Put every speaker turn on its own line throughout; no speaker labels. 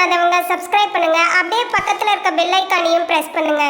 பண்ணாதவங்க சப்ஸ்கிரைப் பண்ணுங்க. அப்படியே பக்கத்துல இருக்க பெல் ஐகானையும் பிரஸ் பண்ணுங்க.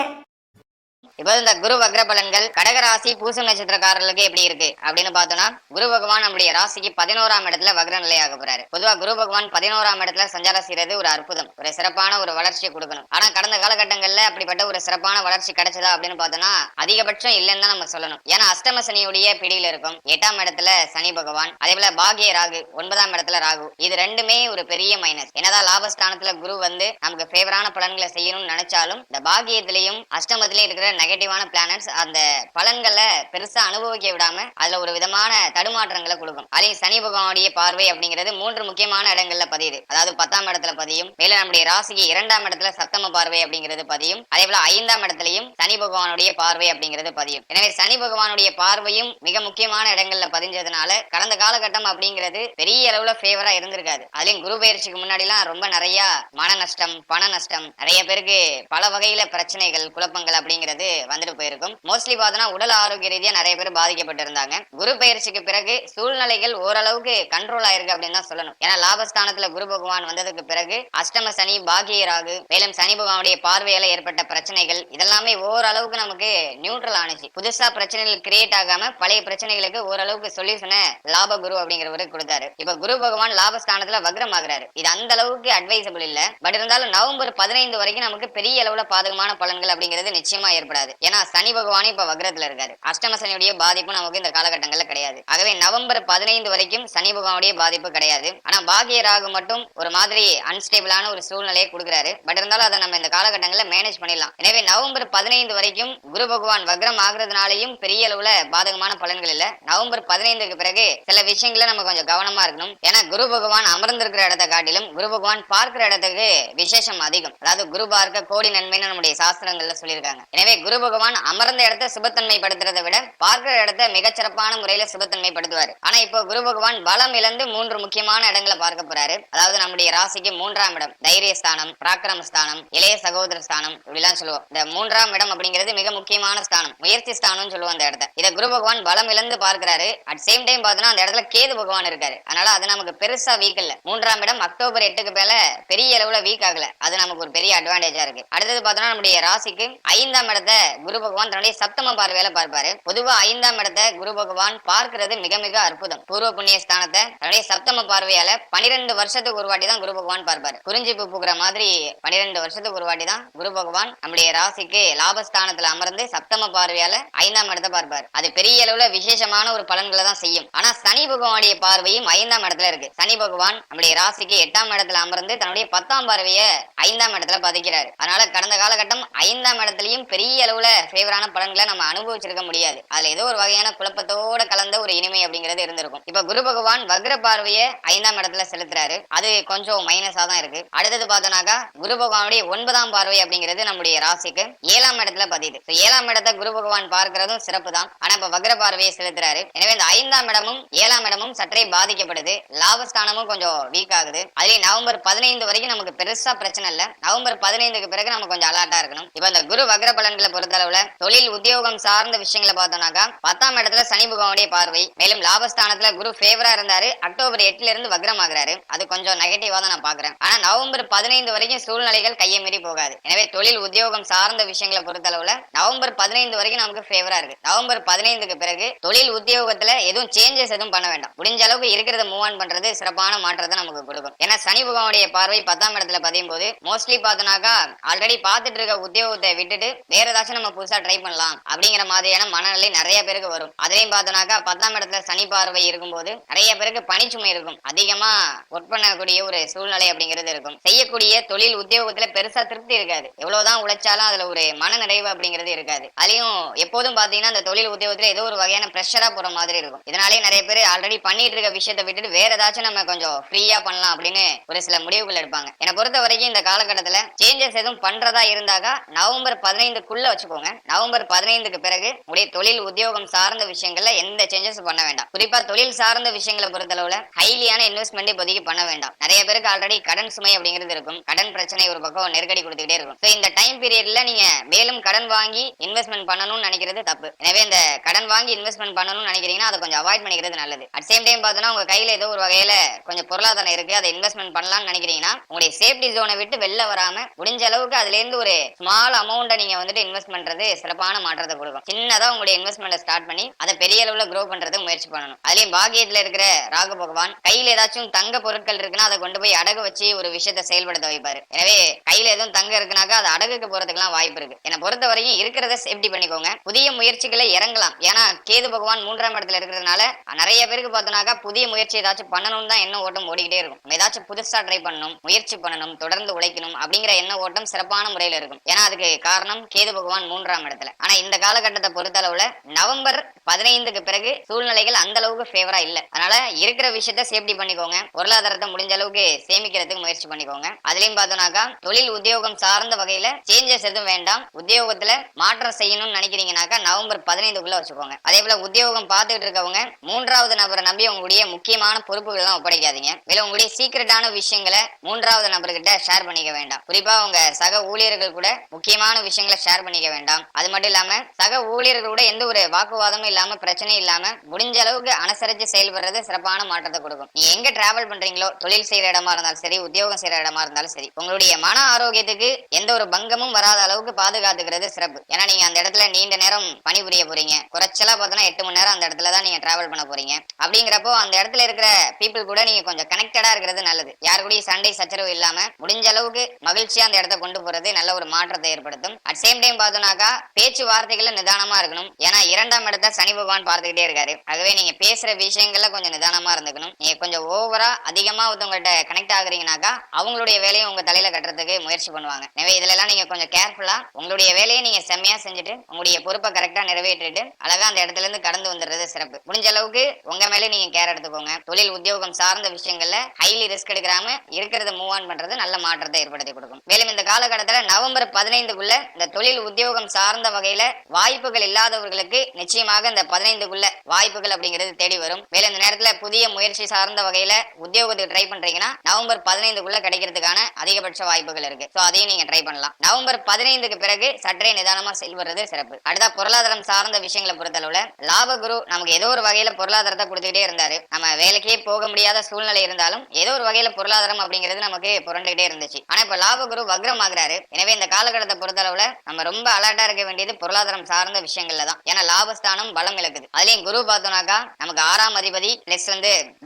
இப்போ இந்த குரு வக்ர பலன்கள் கடகராசி பூசம் நட்சத்திரக்காரர்களுக்கு எப்படி இருக்கு அப்படின்னு பார்த்தோம்னா, குரு பகவான் நம்முடைய ராசிக்கு 11ஆம் இடத்துல வக்ர நிலையாக போறாரு. பொதுவா குரு பகவான் 11ஆம் இடத்துல சஞ்சாரம் செய்யறது ஒரு அற்புதம், ஒரு சிறப்பான ஒரு வளர்ச்சியை கொடுக்கணும். ஆனா கடந்த காலகட்டங்கள்ல அப்படிப்பட்ட ஒரு சிறப்பான வளர்ச்சி கிடைச்சதா அப்படின்னு பார்த்தோம்னா அதிகபட்சம் இல்லைன்னு தான் நம்ம சொல்லணும். ஏன்னா அஷ்டம சனியுடைய பிடியில இருக்கும். 8ஆம் இடத்துல சனி பகவான், அதே போல பாகிய ராகு 9ஆம் இடத்துல ராகு, இது ரெண்டுமே ஒரு பெரிய மைனஸ். என்னதான் லாபஸ்தானத்துல குரு வந்து நமக்கு ஃபேவரான பலன்களை செய்யணும்னு நினைச்சாலும் இந்த பாகியத்திலையும் அஷ்டமத்திலையும் இருக்கிற நெகட்டிவான பிளானட்ஸ் அந்த பலன்களை பெருசா அனுபவிக்க விடாம அதுல ஒரு விதமான தடுமாற்றங்களை கொடுக்கும். அதையும் சனி பகவானுடைய பார்வை அப்படிங்கிறது 3 முக்கியமான இடங்கள்ல பதியுது. அதாவது 10ஆம் இடத்துல பதியும், மேல நம்முடைய ராசிக்கு 2ஆம் இடத்துல சப்தம பார்வை அப்படிங்கிறது பதியும், அதே போல 5ஆம் இடத்துலயும் சனி பகவானுடைய பார்வை அப்படிங்கிறது பதியும். எனவே சனி பகவானுடைய பார்வையும் மிக முக்கியமான இடங்கள்ல பதிஞ்சதுனால கடந்த காலகட்டம் அப்படிங்கிறது பெரிய அளவுல ஃபேவரா இருந்திருக்காது. அதுலயும் குரு பயிற்சிக்கு முன்னாடி எல்லாம் ரொம்ப நிறைய மன நஷ்டம், பண நஷ்டம், நிறைய பேருக்கு பல வகையில பிரச்சனைகள், குழப்பங்கள் அப்படிங்கிறது வந்துட்டு போயிருக்கும். மோஸ்ட்லி பார்த்தோம்னா உடல் ஆரோக்கிய ரீதியா நிறைய பேர் பாதிக்கப்பட்டு இருந்தாங்க. குரு பயிற்சிக்கு பிறகு சூழ்நிலைகள் ஓரளவுக்கு கண்ட்ரோல் ஆயிருக்கு அப்படின்னு தான் சொல்லணும். ஏன்னா லாபஸ்தானத்துல குரு பகவான் வந்ததுக்கு பிறகு அஷ்டம சனி, பாகிய ராகு, மேலும் சனி பகவானுடைய பார்வையால ஏற்பட்ட பிரச்சனைகள் இதெல்லாமே ஓரளவுக்கு நமக்கு நியூட்ரல் ஆனிச்சு. புதுசா பிரச்சனைகள் கிரியேட் ஆகாம பழைய பிரச்சனைகளுக்கு ஓரளவுக்கு சொல்யூஷனை லாப குரு அப்படிங்கிறவருக்கு கொடுத்தாரு. இப்ப குரு பகவான் லாபஸ்தானத்துல வக்ரம் ஆகுறாரு. இது அந்த அளவுக்கு அட்வைசபிள் இல்ல. பட் இருந்தாலும் நவம்பர் 15 வரைக்கும் நமக்கு பெரிய அளவுல பாதகமான பலன்கள் அப்படிங்கிறது நிச்சயமா ஏற்படாது. ஏன்னா சனி பகவானே இப்ப வக்ரத்துல இருக்காரு. அஷ்டம சனியுடைய பாதிப்பு நமக்கு இந்த காலகட்டங்கள்ல கிடையாது. ஆகவே நவம்பர் 15 வரைக்கும் சனி பகவானுடைய பாதிப்பு கிடையாது. ஆனா பாகிய ராகு மட்டும் ஒரு மாதிரி அன்ஸ்டேபிளான ஒரு சூழ்நிலையை கொடுக்குறாரு. பட் இருந்தாலும் அதை நம்ம இந்த காலகட்டங்கள்ல மேனேஜ் பண்ணிடலாம். எனவே நவம்பர் 15 வரைக்கும் குரு பகவான் வக்ரம் ஆகுறதுனாலையும் பெரிய அளவுல பாதகமான பலன்கள் இல்ல. நவம்பர் 15க்கு பிறகு சில விஷயங்களை நம்ம கொஞ்சம் கவனமா இருக்கணும். ஏன்னா குரு பகவான் அமர்ந்திருக்கிற இடத்தை காட்டிலும் குரு பகவான் பார்க்கிற இடத்துக்கு விசேஷம் அதிகம். அதாவது குரு பார்க்க கோடி நன்மைன்னு நம்முடைய சாஸ்திரங்கள்ல சொல்லியிருக்காங்க. எனவே குரு பகவான் அமர்ந்த இடத்தை சுபத்தன்மை படுத்துறதை விட பார்க்கிற இடத்தை மிகச்சிறப்பான முறையில சுபத்தன்மை படுத்துவாரு. ஆனா இப்போ குரு பகவான் பலம் இழந்து 3 முக்கியமான இடங்களை பார்க்க போறாரு. அதாவது நம்முடைய ராசிக்கு 3ஆம் இடம் தைரியஸ்தானம், பராக்கிரம ஸ்தானம், இளைய சகோதர ஸ்தானம் இப்படிலாம் சொல்லுவோம். இந்த 3ஆம் இடம் அப்படிங்கிறது மிக முக்கியமான ஸ்தானம், முயற்சி ஸ்தானம் சொல்லுவோம். அந்த இடத்த இதை குரு பகவான் பலம் இழந்து பார்க்கிறாரு. அட் சேம் டைம் பார்த்தோம்னா அந்த இடத்துல கேது பகவான் இருக்காரு. அதனால அது நமக்கு பெருசா வீக் இல்ல. 3ஆம் இடம் அக்டோபர் 8க்கு மேல பெரிய அளவுல வீக் ஆகல. அது நமக்கு ஒரு பெரிய அட்வான்டேஜா இருக்கு. அடுத்தது பார்த்தோம்னா நம்முடைய ராசிக்கு 5ஆம் இடத்தை குரு பகவான் தன்னுடைய சப்தம பார்வையில பார்ப்பாரு. பொதுவா 5ஆம் இடத்தை குரு பகவான் பார்க்கிறது மிக மிக அற்புதம். பூர்வ புண்ணிய ஸ்தானத்தை தன்னுடைய சப்தம பார்வையால 12 வருஷத்துக்கு ஒரு வாட்டி தான் குரு பகவான் பார்ப்பாரு. குறிஞ்சிப்பு பூக்குற மாதிரி 12 வருஷத்துக்கு ஒரு வாட்டி தான் குரு பகவான் நம்முடைய ராசிக்கு லாபஸ்தானத்துல அமர்ந்து சப்தம பார்வையால 5ஆம் இடத்தை பார்ப்பாரு. அது பெரிய அளவுல விசேஷமான ஒரு பலன்களை தான் செய்யும். ஆனா சனி பகவானுடைய பார்வையும் 5ஆம் இடத்துல இருக்கு. சனி பகவான் நம்முடைய ராசிக்கு 8ஆம் இடத்துல அமர்ந்து தன்னுடைய 10ஆம் பார்வையை 5ஆம் இடத்துல பதிக்கிறாரு. அதனால கடந்த காலகட்டம் 5ஆம் இடத்துலயும் பெரிய அளவுல ஃபேவரான பலன்களை நம்ம அனுபவிச்சிருக்க முடியாது. அதுல ஏதோ ஒரு வகையான குழப்பத்தோட கலந்த ஒரு இனிமை அப்படிங்கிறது இருந்திருக்கும். இப்ப குரு பகவான் வக்ர பார்வையை 5ஆம் இடத்துல செலுத்துறாரு. அது கொஞ்சம் மைனஸா தான் இருக்கு. அடுத்தது பார்த்தோம்னாக்கா குரு பகவானுடைய 9ஆம் பார்வை அப்படிங்கிறது நம்முடைய ராசிக்கு 7ஆம் இடத்துல பதியுது. 7ஆம் இடத்தை குரு பகவான் பார்க்கிறதும் சிறப்பு தான். ஆனா இப்ப வக்ர பார்வையை செலுத்துறாரு. எனவே இந்த 5ஆம் இடமும் 7ஆம் இடமும் சற்றே பாதிக்கப்படுது. லாபஸ்தானமும் கொஞ்சம் வீக் ஆகுது. அதுலயே நவம்பர் 15 வரைக்கும் நமக்கு பெருசா பிரச்சனை இல்ல. நவம்பர் 15க்கு பிறகு நம்ம கொஞ்சம் அலர்ட்டா இருக்கணும். இப்ப இந்த குரு வக்ர பலன்களை பொறுத்தளவுல தொழில் உத்தியோகம் சார்ந்த விஷயங்களை பார்த்தோம்னாக்கா 10ஆம் இடத்துல சனி பகவானுடைய பார்வை, மேலும் லாபஸ்தானத்துல குரு ஃபேவரா இருந்தாரு. அக்டோபர் 8ல இருந்து வக்ரம் ஆகுறாரு. அது கொஞ்சம் நெகட்டிவா தான் நான் பாக்குறேன். ஆனா நவம்பர் 15 வரைக்கும் சூழ்நிலைகள் கையை மீறி போகாது. எனவே தொழில் உத்தியோகம் சார்ந்த விஷயங்களை பொறுத்தளவுல நவம்பர் 15 வரைக்கும் நமக்கு ஃபேவரா இருக்கு. நவம்பர் 15க்கு பிறகு தொழில் உத்தியோகத்துல எதுவும் சேஞ்சஸ் எதுவும் பண்ண வேண்டாம். முடிஞ்ச அளவுக்கு இருக்கிறத மூவ் ஆன் பண்றது சிறப்பான மாற்றத்தை நமக்கு கொடுக்கும். ஏன்னா சனி பகவானுடைய பார்வை 10ஆம் இடத்துல பதியும் போது மோஸ்ட்லி பார்த்தோம்னாக்கா ஆல்ரெடி பார்த்துட்டு இருக்க உத்தியோகத்தை விட்டுட்டு வேற ஏதாச்சும் நம்ம புதுசா ட்ரை பண்ணலாம் அப்படிங்கிற மாதிரியான மனநிலை நிறைய பேருக்கு வரும். அதுலயும் பார்த்தோம்னாக்கா 10ஆம் இடத்துல சனி பார்வை இருக்கும்போது நிறைய பேருக்கு பணிச்சுமை இருக்கும். அதிகமா ஒர்க் பண்ணக்கூடிய ஒரு சூழ்நிலை அப்படிங்கிறது இருக்கும். செய்யக்கூடிய தொழில் உத்தியோகத்துல பெருசா திருப்தி இருக்காது. எவ்வளவுதான் உழைச்சாலும் அதுல ஒரு மன நிறைவு அப்படிங்கிறது இருக்காது. அதுலயும் எப்போதும் பாத்தீங்கன்னா அந்த தொழில் உத்தியோகத்துல ஏதோ ஒரு வகையான பிரஷரா போற மாதிரி இருக்கும். இதனாலே நிறைய பேர் ஆல்ரெடி பண்ணிட்டு இருக்க விஷயத்தை விட்டுட்டு வேற ஏதாச்சும் நம்ம கொஞ்சம் ஃப்ரீயா பண்ணலாம் அப்படின்னு ஒரு சில முடிவுகள் எடுப்பாங்க. என்னை பொறுத்த வரைக்கும் இந்த காலகட்டத்துல சேஞ்சஸ் எதுவும் பண்றதா இருந்தாக்கா நவம்பர் 15க்குள்ள வச்சுக்கோங்க. நவம்பர் 15க்கு பிறகு உடைய தொழில் உத்தியோகம் சார்ந்த விஷயங்கள்ல எந்த சேஞ்சஸ் பண்ண வேண்டாம். குறிப்பா தொழில் சார்ந்த விஷயங்களை பொறுத்தளவுல ஹைலியான இன்வெஸ்ட்மெண்ட் இப்போதைக்கு பண்ண வேண்டாம். நிறைய பேருக்கு ஆல்ரெடி கடன் சுமை அப்படிங்கிறது இருக்கும். கடன் பிரச்சனை ஒரு பக்கம் நெருக்கடி கொடுத்துக்கிட்டே இருக்கும். சோ இந்த டைம் பீரியட்ல நீங்க மேலும் கடன் வாங்கி இன்வெஸ்ட்மெண்ட் பண்ணணும்னு நினைக்கிறது தப்பு. எனவே இந்த கடன் வாங்கி இன்வெஸ்ட்மெண்ட் பண்ணணும்னு நினைக்கிறீங்கன்னா அதை கொஞ்சம் அவாய்ட் பண்ணிக்கிறது நல்லது. அட் சேம் டைம் பார்த்தோன்னா உங்க கையில ஏதோ ஒரு வகையில கொஞ்சம் பொருளாதாரம் இருக்கு, அதை இன்வெஸ்ட்மெண்ட் பண்ணலாம்னு நினைக்கிறீங்கன்னா உங்களுடைய சேஃப்டி ஜோனை விட்டு வெளில வராம முடிஞ்ச அளவுக்கு அதுல இருந்து ஒரு ஸ்மால் அமௌண்ட்டை நீங்க வந்துட்டு இன்வெஸ்ட் பண்றது சிறப்பான மாற்றத்தை கொடுக்கும். சின்னதா உங்களுடைய இன்வெஸ்ட்மெண்ட் ஸ்டார்ட் பண்ணி அதை பெரிய அளவுல க்ரோ பண்றதுக்கு முயற்சி பண்ணணும். அதுலயும் பாக்கியத்துல இருக்கிற ராகு பகவான் கையில ஏதாச்சும் தங்க பொருட்கள் இருக்குன்னா அதை கொண்டு போய் அடகு வச்சு ஒரு விஷயத்தை செயல்படுத்த வைப்பாரு. எனவே கையில எதுவும் தங்க இருக்குனாக்கா அது அடகுக்கு போறதுக்குலாம் வாய்ப்பு இருக்கு. என்னை பொறுத்த வரைக்கும் இருக்கிறத சேஃப்டி பண்ணிக்கோங்க. புதிய முயற்சிகளை இறங்கலாம். ஏன்னா கேது பகவான் 3ஆம் இடத்துல இருக்கிறதுனால நிறைய பேருக்கு பார்த்தோம்னாக்கா புதிய முயற்சி ஏதாச்சும் பண்ணணும் தான் எண்ண ஓட்டம் ஓடிக்கிட்டே இருக்கும். நம்ம ஏதாச்சும் புதுசா ட்ரை பண்ணணும், முயற்சி பண்ணணும், தொடர்ந்து உழைக்கணும் அப்படிங்கிற எண்ண ஓட்டம் சிறப்பான முறையில இருக்கும். ஏன்னா அதுக்கு காரணம் கேது பகவான் 3ஆம் இடத்துல. ஆனா இந்த காலகட்டத்தை பொறுத்தளவுல நவம்பர் 15க்கு பிறகு சூழ்நிலைகள் அந்த அளவுக்கு ஃபேவரா இல்ல. அதனால இருக்கிற விஷயத்த சேஃப்டி பண்ணிக்கோங்க. பொருளாதாரத்தை முடிஞ்ச அளவுக்கு சேமிக்கிறதுக்கு முயற்சி பண்ணிக்கோங்க. அதுலயும் பார்த்தோம்னாக்கா தொழில் உத்தியோகம் சார்ந்த வகையில சேஞ்சஸ் எதுவும் வேண்டாம். உத்தியோகத்துல மாற்றம் செய்யணும்னு நினைக்கிறீங்கன்னாக்கா நவம்பர் 15க்குள்ள வச்சுக்கோங்க. அதே போல உத்தியோகம் பார்த்துட்டு இருக்கவங்க 3வது நபரை நம்பி உங்களுடைய முக்கியமான பொறுப்புகள் எல்லாம் ஒப்படைக்காதீங்க. மேலும் உங்களுடைய சீக்கிரட்டான விஷயங்களை 3வது நபர்கிட்ட ஷேர் பண்ணிக்க வேண்டாம். குறிப்பா உங்க சக ஊழியர்கள் கூட முக்கியமான விஷயங்களை ஷேர் பண்ணிக்க வேண்டாம். அது மட்டும் இல்லாம சக ஊழியர்கள் கூட எந்த ஒரு வாக்குவாதமும் இல்லாம பிரச்சனை இல்லாம முடிஞ்ச அளவுக்கு அனுசரிச்சு செயல்படுறது சிறப்பான மாற்றத்தை கொடுக்கும். நீ எங்க டிராவல் பண்றீங்களோ, தொழில் செய்யற இடமா இருந்தாலும் சரி, உத்தியோகம் செய்யற இடமா இருந்தாலும் சரி, உங்களுடைய மன ஆரோக்கியத்துக்கு எந்த ஒரு பங்கமும் வராத அளவுக்கு பாதுகாத்துக்கிறது சிறப்பு. ஏன்னா நீங்க அந்த இடத்துல நீண்ட நேரம் பணிபுரிய போறீங்க. குறைச்சலா பார்த்தோன்னா 8 மணி நேரம் அந்த இடத்துல தான் நீங்க டிராவல் பண்ண போறீங்க. அப்படிங்கிறப்போ அந்த இடத்துல இருக்கிற பீப்புள் கூட நீங்க கொஞ்சம் கனெக்டடா இருக்கிறது நல்லது. யாரு கூடயும் சண்டை சச்சரவு இல்லாம முடிஞ்ச அளவுக்கு மகிழ்ச்சியா அந்த இடத்த கொண்டு போறது நல்ல ஒரு மாற்றத்தை ஏற்படுத்தும். அட் சேம் டைம் பார்த்தோம்னாக்கா பேச்சு வார்த்தைகள்ல நிதானமா இருக்கணும். ஏன்னா 2ஆம் இடத்தை சனி பகவான் பார்த்துக்கிட்டே இருக்காரு. ஆகவே நீங்க பேசுற விஷயங்கள்ல கொஞ்சம் நிதானமா இருந்துக்கணும். நீங்க கொஞ்சம் ஓவரா அதிகமா ஒருத்தவங்கள்ட்ட கனெக்ட் ஆகுறீங்கன்னாக்கா அவங்களுடைய வேலையை உங்க தலையில கட்டுறதுக்கு முயற்சி பண்ணுவாங்க. எனவே இதுல எல்லாம் நீங்க கொஞ்சம் கேர்ஃபுல்லா உங்களுடைய வேலையை நீங்க செம்மையா செஞ்சுட்டு உங்களுடைய பொறுப்பை கரெக்டா நிறைவேற்றிட்டு அழகா அந்த இடத்துல இருந்து கடந்து வந்துடுறது சிறப்பு. முடிஞ்ச அளவுக்கு உங்க மேலே நீங்க கேர் எடுத்துக்கோங்க. தொழில் உத்தியோகம் சார்ந்த விஷயங்கள்ல ஹைலி ரிஸ்க் எடுக்காம இருக்கிறத மூவ் ஆன் பண்றது நல்ல மாற்றத்தை ஏற்படுத்தி கொடுக்கும். மேலும் இந்த காலகட்டத்துல நவம்பர் 15க்குள்ள இந்த தொழில் உத்தியோகம் சார்ந்த வகையில வாய்ப்புகள் இல்லாதவர்களுக்கு நிச்சயமாக இந்த 15க்குள்ள வாய்ப்புகள் அப்படிங்கிறது தேடி வரும். மேலும் இந்த நேரத்துல புதிய முயற்சி சார்ந்த வகையில உத்தியோகத்துக்கு ட்ரை பண்றீங்கன்னா நவம்பர் 15க்குள்ள கிடைக்கிறதுக்கான அதிகபட்ச வாய்ப்புகள் இருக்கு. சோ அதையும் நீங்க ட்ரை பண்ணலாம். நவம்பர் 15க்கு பிறகு சற்றே நிதானமா செயல்படுறது சிறப்பு. அடுத்த பொருளாதாரம் சார்ந்த விஷயங்களை பொறுத்தளவுல லாபகுரு நமக்கு ஏதோ ஒரு வகையில பொருளாதாரத்தை கொடுத்துக்கிட்டே இருந்தாரு. நம்ம வேலைக்கே போக முடியாத சூழ்நிலை இருந்தாலும் ஏதோ ஒரு வகையில பொருளாதாரம் அப்படிங்கிறது நமக்கு புரண்டுகிட்டே இருந்துச்சு. ஆனா இப்ப லாபகுரு வக்ரம் ஆகுறாரு. எனவே இந்த காலகட்டத்தை பொறுத்தளவுல நம்ம ரொம்ப அலர்ட்டா இருக்க வேண்டியது பொருளாதாரம் சார்ந்த விஷயங்கள்ல தான். ஏன்னா லாபஸ்தானம் பலம் இழக்குது. அதுலயும் குரு பார்த்தோம்னாக்கா நமக்கு 6ஆம் அதிபதி பிளஸ்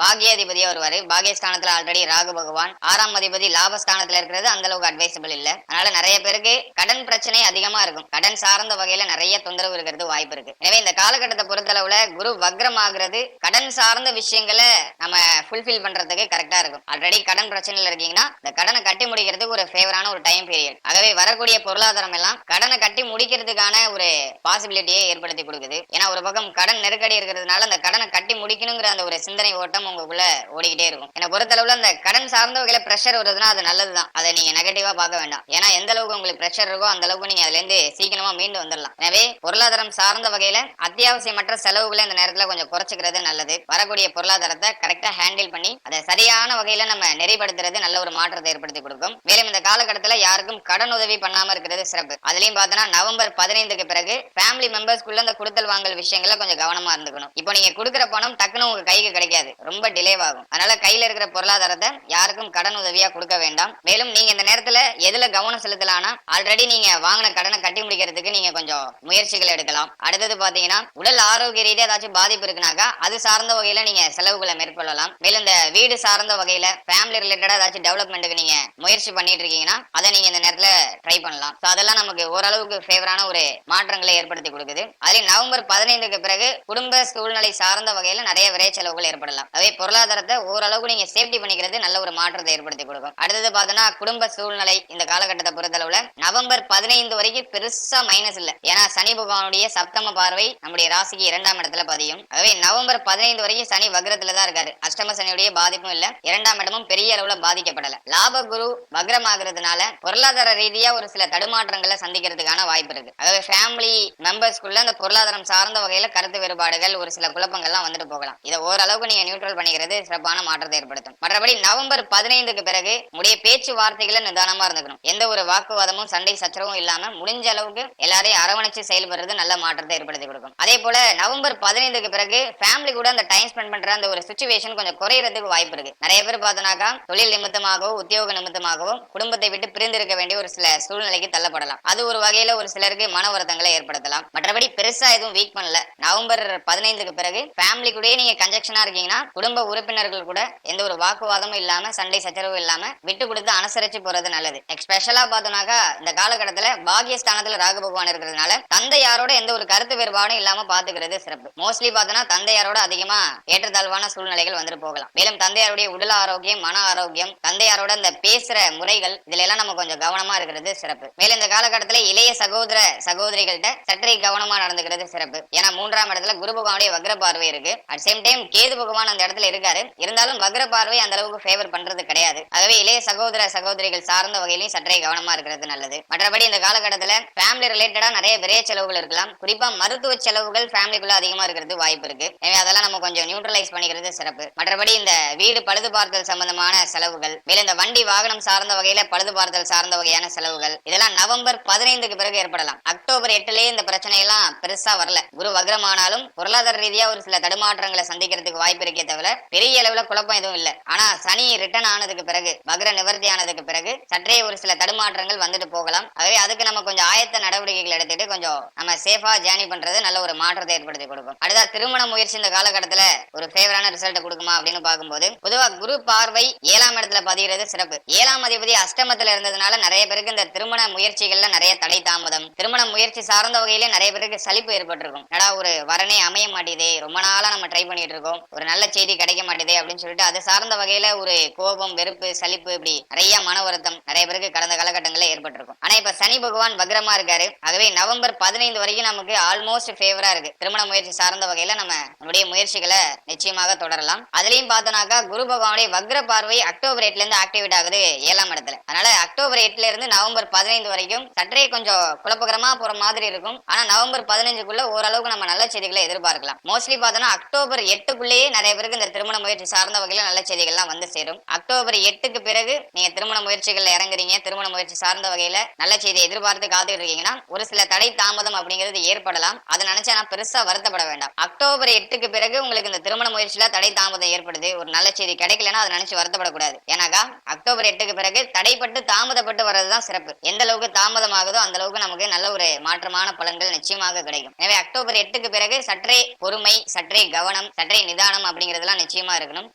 பாகியாதிபதியா வருவாரு. பாகியஸ்தானத்துல ஆல்ரெடி ராகு பகவான், 6ஆம் அதிபதி லாபஸ்தானத்துல இருக்கிறது அந்த அளவுக்கு அட்வைசபிள் இல்ல. அதனால நிறைய பேருக்கு கடன் பிரச்சனை அதிகமா இருக்கும். கடன் சார்ந்த வகையில நிறைய தொந்தரவு இருக்கிறது வாய்ப்பு இருக்கு. எனவே இந்த காலகட்டத்தை பொறுத்தளவுல குரு வக்ரம் ஆகுறது கடன் சார்ந்த விஷயங்களை நம்ம ஃபுல்ஃபில் பண்றதுக்கு கரெக்டா இருக்கும். ஆல்ரெடி கடன் பிரச்சனையில இருக்கீங்கன்னா இந்த கடனை கட்டி முடிக்கிறதுக்கு ஒரு ஃபேவரான ஒரு டைம் பீரியட். ஆகவே வரக்கூடிய பொருளாதாரம் எல்லாம் கடனை கட்டி முடிக்கிறதுக்கான ஒரு பாசிபிலிட்டியை ஏற்படுத்தி கொடுக்குது. ஏன்னா ஒரு பக்கம் கடன் நெருக்கடி இருக்கிறதுனால அந்த கடனை கட்டி முடிக்கணுங்கிற அந்த ஒரு சிந்தனை ஓட்டம் உங்களுக்குள்ள ஓடிக்கிட்டே இருக்கும். என்னை பொறுத்தளவுல அந்த கடன் சார்ந்த வகையில பிரஷர் வருதுன்னா அது நல்லதுதான். அதை நீங்க நெகட்டிவா பார்க்க வேண்டாம். ஏன்னா எந்த அளவுக்கு உங்களுக்கு பிரஷர் இருக்கோ அந்த அளவுக்கு நீங்க அதுல இருந்து சீக்கிரமா மீண்டு வந்துடலாம். எனவே பொருளாதாரம் சார்ந்த வகையில அத்தியாவசியமற்ற செலவுகளை இந்த நேரத்துல கொஞ்சம் குறைச்சிக்கிறது நல்லது. வரக்கூடிய பொருளாதாரத்தை கரெக்டா ஹேண்டில் பண்ணி அதை சரியான வகையில நம்ம நெறிப்படுத்துறது நல்ல ஒரு மாற்றத்தை ஏற்படுத்தி கொடுக்கும். மேலும் இந்த காலகட்டத்துல யாருக்கும் கடன் உதவி பண்ணாம இருக்கிறது சிறப்பு. அதுலயும் பார்த்தோன்னா நவம்பர் 15க்கு பிறகு ஃபேமிலி மெம்பர்ஸ்குள்ள இந்த கொடுத்தல் வாங்கல் விஷயங்கள்ல கொஞ்சம் கவனமா இருந்துக்கணும். இப்போ நீங்க கொடுக்குற பணம் டக்குன்னு உங்க கைக்கு கிடைக்காது, ரொம்ப டிலே ஆகும். அதனால கையில இருக்கிற பொருளாதாரத்தை யாருக்கும் கடன் உதவியா கொடுக்க வேண்டாம். மேலும் நீங்க இந்த நேரத்துல எதுல கவனம் செலுத்தலாம்னா ஆல்ரெடி நீங்க வாங்கின கடனை கட்டி முடிக்கிறதுக்கு நீங்க கொஞ்சம் முயற்சிகள் எடுக்கலாம். அடுத்தது பாத்தீங்கன்னா உடல் ஆரோக்கிய ரீதியா ஏதாச்சும் பாதிப்பு இருக்குனாக்கா அது சார்ந்த வகையில நீங்க செலவுகளை மேற்கொள்ளலாம். மேலும் இந்த வீடு சார்ந்த வகையில ஃபேமிலி ரிலேட்டடா ஏதாச்சும் டெவலப்மெண்ட்டுக்கு நீங்க முயற்சி பண்ணிட்டு இருக்கீங்கன்னா அதை நீங்க இந்த நேரத்துல ட்ரை பண்ணலாம். அதெல்லாம் நமக்கு ஓரளவுக்கு ஃபேவரான ஒரு மாற்றங்களை ஏற்படுத்தி கொடுக்குது. அதுல நவம்பர் 15க்கு பிறகு குடும்ப சூழ்நிலை சார்ந்த வகையில நிறைய விரை செலவுகள் ஏற்படலாம். அதே பொருளாதாரத்தை ஓரளவுக்கு நீங்க சேஃப்டி பண்ணிக்கிறது நல்ல ஒரு மாற்றத்தை ஏற்படுத்தி கொடுக்கும். அடுத்தது பார்த்தோன்னா குடும்ப சூழ்நிலை இந்த காலகட்டத்தை பொறுத்தளவுல நவம்பர் 15 வரைக்கும் பெருசா மைனஸ் இல்ல. ஏன்னா சனி பகவானுடைய சப்தம பார்வை நம்முடைய ராசிக்கு 2ஆம் இடத்துல பதியும். ஆகவே நவம்பர் 15 வரைக்கும் சனி வக்ரத்துல தான் இருக்காரு. அஷ்டம சனியுடைய பாதிப்பும் இல்ல, 2ஆம் இடமும் பெரிய அளவுல பாதிக்கப்படல. லாப குரு வக்ரம் ஆகுறதுனால பொருளாதார ரீதியா ஒரு சில தடுமாற்றங்களை சந்திக்கிறதுக்கான இருக்கிறதுக்கான வாய்ப்பு இருக்கு. அதாவது ஃபேமிலி மெம்பர்ஸ்குள்ள அந்த பொருளாதாரம் சார்ந்த வகையில கருத்து வேறுபாடுகள் ஒரு சில குழப்பங்கள்லாம் வந்துட்டு போகலாம். இதை ஓரளவுக்கு நீங்க நியூட்ரல் பண்ணிக்கிறது சிறப்பான மாற்றத்தை ஏற்படுத்தும். மற்றபடி நவம்பர் 15க்கு பிறகு உடைய பேச்சுவார்த்தைகளை நிதானமா இருந்துக்கணும். எந்த ஒரு வாக்குவாதமும் சண்டை சச்சரவும் இல்லாம முடிஞ்ச அளவுக்கு எல்லாரையும் அரவணைச்சு செயல்படுறது நல்ல மாற்றத்தை ஏற்படுத்தி கொடுக்கும். அதே போல நவம்பர் 15க்கு பிறகு ஃபேமிலி கூட அந்த டைம் ஸ்பெண்ட் பண்ற அந்த ஒரு சிச்சுவேஷன் கொஞ்சம் குறையறதுக்கு வாய்ப்பு இருக்கு. நிறைய பேர் பார்த்தோம்னாக்கா தொழில் நிமித்தமாகவோ உத்தியோக நிமித்தமாகவோ குடும்பத்தை விட்டு பிரிந்து இருக்க வேண்டிய ஒரு சில சூழ்நிலைக்கு தள்ளப்படலாம். அது ஒரு வகையில ஒரு சிலருக்கு மன வருத்தங்களை ஏற்படுத்தலாம். மற்றபடி பெருசா எதுவும் வீக் பண்ணல. நவம்பர் 15க்கு பிறகு ஃபேமிலி கூட நீங்க கன்ஜெக்ஷனா இருக்கீங்கன்னா குடும்ப உறுப்பினர்கள் கூட எந்த ஒரு வாக்குவாதமும் இல்லாம சண்டை சச்சரவும் இல்லாம விட்டு கொடுத்து அனுசரிச்சு போறது நல்லது. ஸ்பெஷலா பார்த்தோம்னாக்கா இந்த காலகட்டத்துல பாகியஸ்தானத்துல ராகு பகவான் இருக்கிறதுனால தந்தையாரோட எந்த ஒரு கருத்து வேறுபாடும் இல்லாம பாத்துக்கிறது சிறப்பு. மோஸ்ட்லி பார்த்தோம்னா தந்தையாரோட அதிகமா ஏற்றத்தாழ்வான சூழ்நிலைகள் வந்துட்டு போகலாம். மேலும் தந்தையாருடைய உடல் ஆரோக்கியம், மன ஆரோக்கியம், தந்தையாரோட இந்த பேசுற முறைகள் இதுல எல்லாம் நம்ம கொஞ்சம் கவனமா இருக்கிறது சிறப்பு. மேலும் இந்த காலகட்டத்துல இளைய சகோதர சகோதரிகள்கிட்ட சற்றே கவனமா நடந்துக்கிறது சிறப்பு. ஏன்னா 3ஆம் இடத்துல குரு பகவானுடைய வக்ர பார்வை இருக்கு. அட் சேம் டைம் கேது பகவான் அந்த இடத்துல இருக்காரு. இருந்தாலும் வக்ர பார்வை அந்த அளவுக்கு ஃபேவர் பண்றது கிடையாது. ஆகவே இளைய சகோதர சகோதரிகள் சார்ந்த வகையிலும் சற்றே கவனமா இருக்கிறது நல்லது. மற்றபடி இந்த காலகட்டத்துல ஃபேமிலி ரிலேட்டடா நிறைய விரைய செலவுகள் இருக்கலாம். குறிப்பா மருத்துவ செலவுகள் ஃபேமிலிக்குள்ள அதிகமா இருக்கிறது வாய்ப்பு இருக்கு. எனவே அதெல்லாம் நம்ம கொஞ்சம் நியூட்ரலைஸ் பண்ணிக்கிறது சிறப்பு. மற்றபடி இந்த வீடு பழுது பார்த்தல் சம்பந்தமான செலவுகள், மேலும் இந்த வண்டி வாகனம் சார்ந்த வகையில பழுது பார்த்தல் சார்ந்த வகையான செலவுகள் இதெல்லாம் நவம்பர் 15க்கு பிறகு ஏற்படலாம். அக்டோபர் 8லயே இந்த பிரச்சனை எல்லாம் பெருசா வரல. குரு வக்ரமானாலும் பொருளாதார ரீதியா ஒரு சில தடுமாற்றங்களை சந்திக்கிறதுக்கு வாய்ப்பு இருக்கே தவிர பெரிய அளவுல குழப்பம் எதுவும் இல்ல. ஆனா சனி ரிட்டர்ன் ஆனதுக்கு பிறகு, வக்ர நிவர்த்தி ஆனதுக்கு பிறகு சற்றே ஒரு சில தடுமாற்றங்கள் வந்துட்டு போகலாம். ஆகவே அதுக்கு நம்ம கொஞ்சம் ஆயத்த நடவடிக்கைகள் எடுத்துட்டு கொஞ்சம் நம்ம சேஃபா ஜேர்னி பண்றது நல்ல ஒரு மாற்றத்தை ஏற்படுத்தி கொடுக்கும். அடுத்த திருமண முயற்சி இந்த காலகட்டத்துல ஒரு ஃபேவரான ரிசல்ட் கொடுக்குமா அப்படின்னு பார்க்கும்போது பொதுவா குரு பார்வை 7ஆம் இடத்துல பதிகிறது சிறப்பு. 7ஆம் அதிபதி அஷ்டமத்துல இருந்ததுனால நிறைய பேருக்கு இந்த திருமண முயற்சிகள்ல நிறைய தடை தாமதம், திருமண முயற்சி சார்ந்த வகையில நிறைய பேருக்கு சலிப்பு ஏற்பட்டிருக்கும். நடா ஒரு வரனே அமைய மாட்டேதே, ரொம்ப நாளா நம்ம ட்ரை பண்ணிட்டு இருக்கோம், ஒரு நல்ல செய்தி கிடைக்க மாட்டேதே அப்படின்னு சொல்லிட்டு அது சார்ந்த வகையில ஒரு கோபம், வெறுப்பு, சலிப்பு, இப்படி நிறைய மன வருத்தம் நிறைய பேருக்கு கடந்த காலகட்டங்களில் ஏற்பட்டிருக்கும். ஆனா இப்ப சனி பகவான் வக்ரமா இருக்காரு. ஆகவே நவம்பர் 15 வரைக்கும் நமக்கு ஆல்மோஸ்ட் ஃபேவரா இருக்கு. திருமண முயற்சி சார்ந்த வகையில நம்ம நம்முடைய முயற்சிகளை நிச்சயமாக தொடரலாம். அதுலயும் பார்த்தோம்னாக்கா குரு பகவானுடைய வக்ர பார்வை அக்டோபர் 8ல இருந்து ஆக்டிவேட் ஆகுது 7ஆம் இடத்துல. அதனால அக்டோபர் 8ல இருந்து நவம்பர் 15 வரைக்கும் சற்றே கொஞ்சம் குழப்பகரமா போற மாதிரி இருக்கும். ஆனா நவம்பர் 15க்குள்ள ஓரளவுக்கு நம்ம நல்ல செய்திகளை எதிர்பார்க்கலாம். மோஸ்ட்லி பார்த்தோம்னா அக்டோபர் 8க்குள்ளேயே நிறைய பேருக்கு இந்த திருமண முயற்சி சார்ந்த வகையில நல்ல செய்திகள்லாம் வந்து சேரும். அக்டோபர் 8க்கு பிறகு நீங்க திருமண முயற்சிகள்ல இறங்குறீங்க, திருமண முயற்சி சார்ந்த வகையில நல்ல செய்தியை எதிர்பார்த்து காத்துட்டு இருக்கீங்கன்னா ஒரு சில தடை தாமதம் அப்படிங்கிறது ஏற்படலாம். அதை நினைச்சா நான் பெருசா வருத்தப்பட வேண்டாம். அக்டோபர் 8க்கு பிறகு உங்களுக்கு இந்த திருமண முயற்சியில தடை தாமதம் ஏற்படுது, ஒரு நல்ல செய்தி கிடைக்கலன்னா அதை நினைச்சு வருத்தப்படக்கூடாது. ஏன்னாக்கா அக்டோபர் 8க்கு பிறகு தடைப்பட்டு தாமதப்பட்டு வர்றதுதான் சிறப்பு. எந்த அளவுக்கு தாமதம் ஆகுதோ அந்த அளவுக்கு நமக்கு நல்ல ஒரு மாற்றமான பலன்கள் நிச்சயமாக கிடைக்கும். எனவே அக்டோபர் 8க்கு பிறகு சற்றே பொறுமை, சற்றே கவனம், சற்றே நிதானம் அப்படிங்கிறதுலாம் நிச்சயமா இருக்கணும்.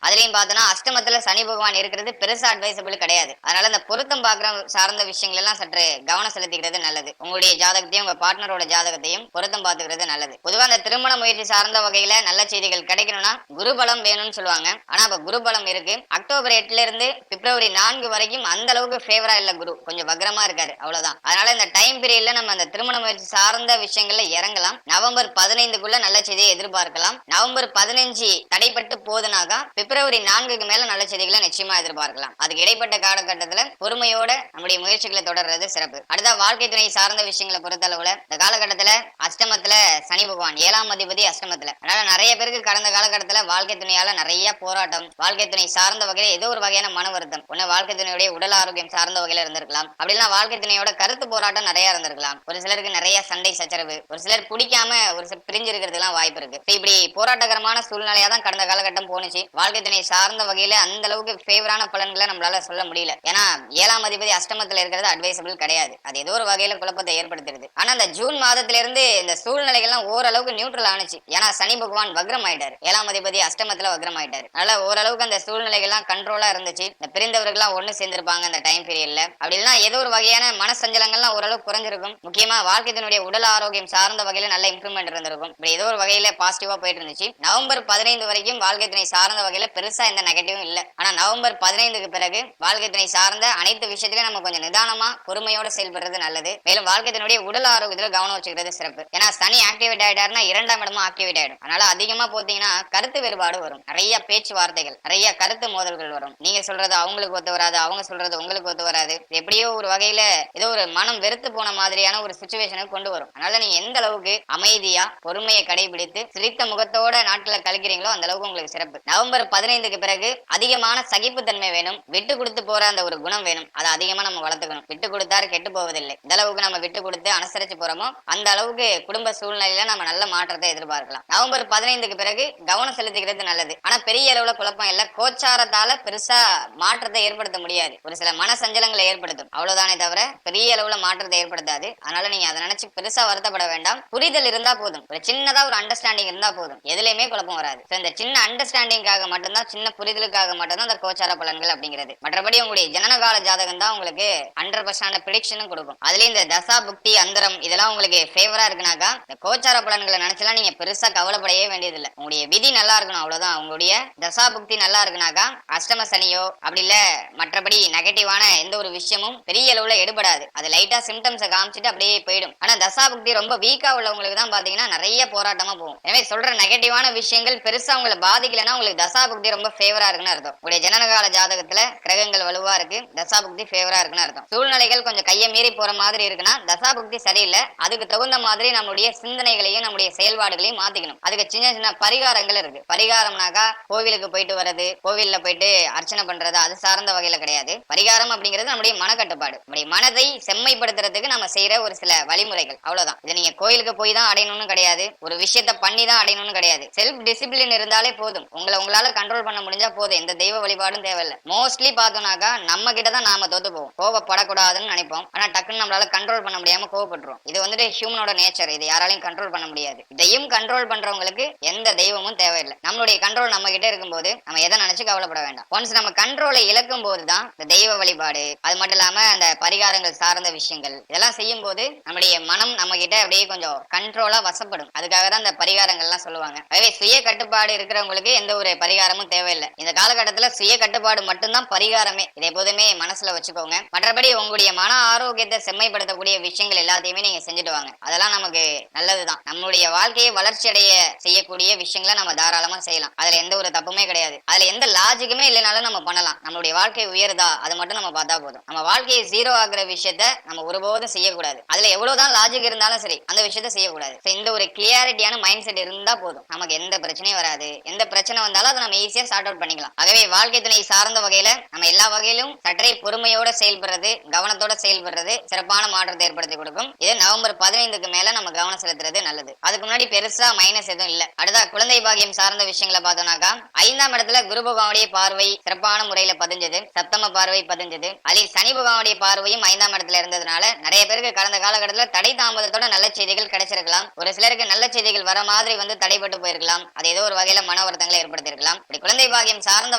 அதுலயும் பார்த்தோம்னா அஷ்டமத்துல சனி பகவான் இருக்கிறது பெருசா அட்வைசபிள் கிடையாது. அதனால அந்த பொருத்தம் பார்க்கிற சார்ந்த விஷயங்கள் எல்லாம் சற்று கவனம் செலுத்திக்கிறது நல்லது. உங்களுடைய ஜாதகத்தையும் உங்க பார்ட்னரோட ஜாதகத்தையும் பொருத்தம் பார்த்துக்கிறது நல்லது. பொதுவா அந்த திருமண முயற்சி சார்ந்த வகையில நல்ல செய்திகள் கிடைக்கணும்னா குருபலம் வேணும்னு சொல்லுவாங்க. ஆனா இப்ப குருபலம் இருக்கு. அக்டோபர் 8ல இருந்து பிப்ரவரி 4 வரைக்கும் அந்த அளவுக்கு ஃபேவரா இல்ல, குரு கொஞ்சம் வக்ரமா இருக்காரு, அவ்வளவுதான். அதனால இந்த டைம் பீரியட்ல நம்ம அந்த திருமண முயற்சி சார்ந்த விஷயங்கள்ல இறங்கலாம். நவம்பர் 15க்குள்ள நல்ல செய்தியை எதிர்பார்க்கலாம். நவம்பர் 15 தடைப்பட்டு போதுனாக்கா பிப்ரவரி 4க்கு மேல நல்ல செய்திகளை நிச்சயமா எதிர்பார்க்கலாம். அதுக்கு இடைப்பட்ட காலகட்டத்துல பொறுமையோட நம்முடைய முயற்சிகளை தொடர்றது சிறப்பு. அடுத்த வாழ்க்கை துணை சார்ந்த விஷயங்களை பொறுத்தளவுல இந்த காலகட்டத்துல அஷ்டமத்துல சனி பகவான் 7ஆம் அதிபதி அஷ்டமத்துல. அதனால நிறைய பேருக்கு கடந்த காலகட்டத்துல வாழ்க்கை துணையால நிறைய போராட்டம், வாழ்க்கை துணை சார்ந்த வகையில ஏதோ ஒரு வகையான மன வருத்தம், ஒண்ணு வாழ்க்கை துணையுடைய உடல் ஆரோக்கியம் சார்ந்த வகையில இருந்திருக்கலாம், அப்படின்னா வாழ்க்கை துணையோட கருத்து போராட்டம் நிறைய இருந்திருக்கலாம். ஒரு சிலருக்கு நிறைய சண்டை சச்சரவு, ஒரு சிலர் பிடிக்காம ஒரு சிலர் பிரிஞ்சு இருக்கிறதுலாம் வாய்ப்பு இருக்கு. இப்படி போராட்டகரமான சூழ்நிலையா தான் கடந்த காலகட்டம் போனுச்சு. வாழ்க்கை துணை சார்ந்த வகையில அந்த அளவுக்கு ஃபேவரான பலன்களை நம்மளால சொல்ல முடியல. ஏன்னா 7ஆம் அதிபதி அஷ்டமத்துல இருக்கிறது அட்வைசபிள் கிடையாது. அது ஏதோ ஒரு வகையில குழப்பத்தை ஏற்படுத்துறது. ஆனா இந்த ஜூன் மாதத்துல இருந்து இந்த சூழ்நிலைகள்லாம் ஓரளவுக்கு நியூட்ரல் ஆனிச்சு. ஏன்னா சனி பகவான் வக்ரம் ஆயிட்டாரு, 7ஆம் அதிபதி அஷ்டமத்துல வக்ரம் ஆயிட்டாரு. அதனால ஓரளவுக்கு அந்த சூழ்நிலைகள்லாம் கண்ட்ரோலா இருந்துச்சு. இந்த பிரிந்தவர்கள்லாம் ஒண்ணு சேர்ந்திருப்பாங்க அந்த டைம் பீரியட்ல. அப்படின்னா ஏதோ ஒரு வகையான மனசஞ்சலங்கள்லாம் ஓரளவுக்கு குறைஞ்சிருக்கும். முக்கியமா வாழ்க்கையினுடைய உடல் ஆரோக்கியம் சார்ந்த வகையில நல்ல இம்ப்ரூவ்மெண்ட் இருந்திருக்கும். இப்படி ஏதோ ஒரு வகையில பாசிட்டிவா போயிட்டு இருந்துச்சு. நவம்பர் 15 வரைக்கும் வாழ்க்கை துணை சார்ந்த வகையில பெருசா எந்த நெகட்டிவும் இல்ல. ஆனா நவம்பர் 15க்கு பிறகு வாழ்க்கை துணை சார்ந்த அனைத்து விஷயத்திலும் நம்ம கொஞ்சம் நிதானமா பொறுமையோட செயல்படுறது நல்லது. மேலும் வாழ்க்கை துணையுடைய உடல் ஆரோக்கியத்துல கவனம் வச்சுக்கிறது சிறப்பு. ஏன்னா சனி ஆக்டிவேட் ஆயிட்டாருன்னா 2ஆம் இடமும் ஆக்டிவேட் ஆயிடும். அதனால அதிகமா போத்தீங்கன்னா கருத்து வேறுபாடு வரும், நிறைய பேச்சுவார்த்தைகள், நிறைய கருத்து மோதல்கள் வரும். நீங்க சொல்றது அவங்களுக்கு ஒத்து வராது, அவங்க சொல்றது உங்களுக்கு ஒத்து வராது. எப்படியோ ஒரு வகையில ஏதோ ஒரு மனம் வெறுத்து போன மாதிரியான ஒரு சுச்சுவேஷனுக்கு கொண்டு வரும். அதனால நீங்க எந்த அளவுக்கு அமைதியா பொறுமையை கடைபிடித்து சிரித்த முகத்தோட நாட்களை கழிக்கிறீங்களோ அந்த அளவுக்கு உங்களுக்கு சிறப்பு. நவம்பர் 15க்கு பிறகு அதிகமான சகிப்புத்தன்மை வேணும், விட்டு கொடுத்து போற அந்த ஒரு குணம் வேணும். அதை அதிகமா நம்ம வளர்த்துக்கணும். விட்டு கொடுத்தாரு கெட்டு போவதில்லை. இந்த அளவுக்கு நம்ம விட்டு கொடுத்து அனுசரிச்சு போறோமோ அந்த அளவுக்கு குடும்ப சூழ்நிலையில நம்ம நல்ல மாற்றத்தை எதிர்பார்க்கலாம். நவம்பர் 15க்கு பிறகு கவனம் செலுத்திக்கிறது நல்லது. ஆனா பெரிய அளவுல குழப்பம் இல்ல, கோச்சாரத்தால பெருசா மாற்றத்தை ஏற்படுத்த முடியாது. ஒரு சில மன சஞ்சலங்களை ஏற்படுத்தும், அவ்வளவுதானே தவிர பெரிய அளவுல மாற்றத்தை ஏற்படுத்தாது. அதனால நீங்க அதை நினைச்சு பெருசா வருத்தப்பட வேண்டாம். புரிதல் இருந்தா போதும், ஒரு சின்னதா ஒரு அண்டர்ஸ்டாண்டிங் இருந்தா போதும், எதுலையுமே குழப்பம் வராது. இந்த சின்ன அண்டர்ஸ்டாண்டிங்காக மட்டும்தான், சின்ன புரிதலுக்காக மட்டும்தான் அந்த கோச்சார பலன்கள் அப்படிங்கிறது. மற்றபடி உங்களுடைய ஜனனகால ஜாதகம் தான் உங்களுக்கு 100% ப்ரெடிக்ஷனும் கொடுக்கும். அதுலயும் இந்த தசா புக்தி அந்தரம் இதெல்லாம் உங்களுக்கு ஃபேவரா இருக்குனாக்கா இந்த கோச்சார பலன்களை நினைச்சலாம் நீங்க பெருசா கவலைப்படவே வேண்டியதில்லை. உங்களுடைய விதி நல்லா இருக்கணும், அவ்வளவுதான். உங்களுடைய தசா புக்தி நல்லா இருக்குனாக்கா அஷ்டம சனியோ அப்படி இல்ல மற்றபடி நெகட்டிவான எந்த ஒரு விஷயமும் பெரிய அளவுல எடுபடாது. அது லைட்டா சிம்டம்ஸை காமிச்சிட்டு அப்படியே போயிடும். ஆனா தசா புக்தி ரொம்ப வீக்கா உள்ளவங்களுக்கு தான் பாத்தீங்கன்னா நிறைய போராட்டமா போகும். எனவே சொல்ற நெகட்டிவான விஷயங்கள் பெருசா உங்களை பாதிக்கலன்னா உங்களுக்கு தசா புக்தி ரொம்ப ஃபேவரா இருக்குன்னு அர்த்தம். உங்களுடைய ஜனனகால ஜாதகத்துல கிரகங்கள் வலுவா இருக்கு, தசா புக்தி ஃபேவரா இருக்குன்னு அர்த்தம். சூழ்நிலைகள் கொஞ்சம் கையை மீறி போற மாதிரி இருக்குன்னா தசா புக்தி சரியில்லை. அதுக்கு தகுந்த மாதிரி நம்மளுடைய சிந்தனைகளையும் நம்முடைய செயல்பாடுகளையும் மாத்திக்கணும். அதுக்கு சின்ன சின்ன பரிகாரங்கள் இருக்கு. பரிகாரம்னாக்கா கோவிலுக்கு போயிட்டு வர்றது, கோவில்ல போயிட்டு அர்ச்சனை பண்றது, அது சார்ந்த வகையில கிடையாது. பரிகாரம் அப்படிங்கிறது நம்முடைய மனக்கட்டுப்பாடு, நம்முடைய மனதை செம்மைப்படுத்துறதுக்கு நம்ம செய்யற ஒரு சில வழிமுறைகள், அவ்வளவுதான். இதை நீங்க கோயிலுக்கு போய் தான் அடையணும்னு கிடையாது, ஒரு விஷயத்த பண்ணி தான் அடையணும்னு கிடையாது. செல்ஃப் டிசிப்ளின் இருந்தாலே போதும், உங்களால கண்ட்ரோல் பண்ண முடிஞ்சா போதும். எந்த தெய்வ வழிபாடும் தேவையில்லை. மோஸ்ட்லி பார்த்தோம்னாக்கா நம்ம கிட்ட தான் நாம தோத்து போவோம். கோவப்படக்கூடாதுன்னு நினைப்போம், ஆனா டக்குன்னு நம்மளால கண்ட்ரோல் பண்ண முடியாம கோவப்பட்டுரும். இது வந்துட்டு ஹியூமனோட நேச்சர், இது யாராலையும் கண்ட்ரோல் பண்ண முடியாது. இதையும் கண்ட்ரோல் பண்றவங்களுக்கு எந்த தெய்வமும் தேவையில்லை. நம்மளுடைய கண்ட்ரோல் நம்ம கிட்ட இருக்கும்போது நம்ம எதை நினைச்சு கவலைப்பட வேண்டாம். ஒன்ஸ் நம்ம கண்ட்ரோலை இழக்கும் போதுதான் இந்த தெய்வ வழிபாடு, அது மட்டும் இல்லாம அந்த பரிகாரங்கள் சார்ந்த விஷயங்கள் இதெல்லாம் செய்யும் போது நம்முடைய மனம் நம்ம கிட்ட அப்படியே கொஞ்சம் கண்ட்ரோலா வசப்படும். அதுக்காக தான் இந்த பரிகாரங்கள் எல்லாம் சொல்லுவாங்க. அதே சுய கட்டுப்பாடு இருக்கிறவங்களுக்கு எந்த ஒரு பரிகாரமும் தேவையில்லை. இந்த காலகட்டத்துல சுய கட்டுப்பாடு மட்டும்தான் பரிகாரமே. இதை எப்போதுமே மனசுல வச்சுக்கோங்க. மற்றபடி உங்களுடைய மன ஆரோக்கியத்தை செம்மைப்படுத்தக்கூடிய விஷயங்கள் எல்லாத்தையுமே நீங்க செஞ்சுட்டு வாங்க. அதெல்லாம் நமக்கு நல்லதுதான். நம்மளுடைய வாழ்க்கையை வளர்ச்சி அடைய செய்யக்கூடிய விஷயங்களை நம்ம தாராளமா செய்யலாம். அதுல எந்த ஒரு தப்புமே கிடையாது. அதுல எந்த லாஜிக்குமே இல்லைனாலும் நம்ம பண்ணலாம். நம்மளுடைய வாழ்க்கை உயருதா அது மட்டும் நம்ம பார்த்தா போதும். நம்ம வாழ்க்கையை ஜீரோ ஆகுற விஷயத்த நம்ம ஒருபோதும் செய்யக்கூடாது. அதுல எவ்வளவுதான் லாஜிக் இருந்தாலும் சரி அந்த விஷயத்த செய்யக்கூடாது. இந்த ஒரு கிளியாரிட்டியான மைண்ட் செட் இருந்தா போதும், நமக்கு எந்த பிரச்சனையும் வராது. எந்த பிரச்சனை வந்தாலும் அதை நம்ம ஈஸியா சார்ட் அவுட் பண்ணிக்கலாம். ஆகவே வாழ்க்கை துணை சார்ந்த வகையில நம்ம எல்லா வகையிலும் சற்றே பொறுமையோட செயல்படுறது, கவனத்தோட செயல்படுறது சிறப்பான மாற்றத்தை ஏற்படுத்தி கொடுக்கும். இது நவம்பர் 15க்கு மேல நம்ம கவனம் செலுத்துறது நல்லது. அதுக்கு முன்னாடி பெருசா மைனஸ் எதுவும் இல்ல. அடுத்த குழந்தை பாகியம் சார்ந்த விஷயங்களை பார்த்தோம்னாக்கா 5ஆம் இடத்துல குரு பகவானுடைய பார்வை சிறப்பான முறையில பதிஞ்சது, சப்தம பார்வை பதிஞ்சது. அதில் சனி பகவானுடைய பார்வையும் 5ஆம் இடத்துல இருந்ததுனால நிறைய பேருக்கு கடந்த காலகட்டத்துல தடை தாமதத்தோட நல்ல செய்திகள் கிடைச்சிருக்கலாம். ஒரு சிலருக்கு நல்ல செய்திகள் வர மாதிரி வந்து தடைப்பட்டு போயிருக்கலாம். அது ஏதோ ஒரு வகையில மன வருத்தங்களை ஏற்படுத்தியிருக்கலாம். இப்படி குழந்தை பாகியம் சார்ந்த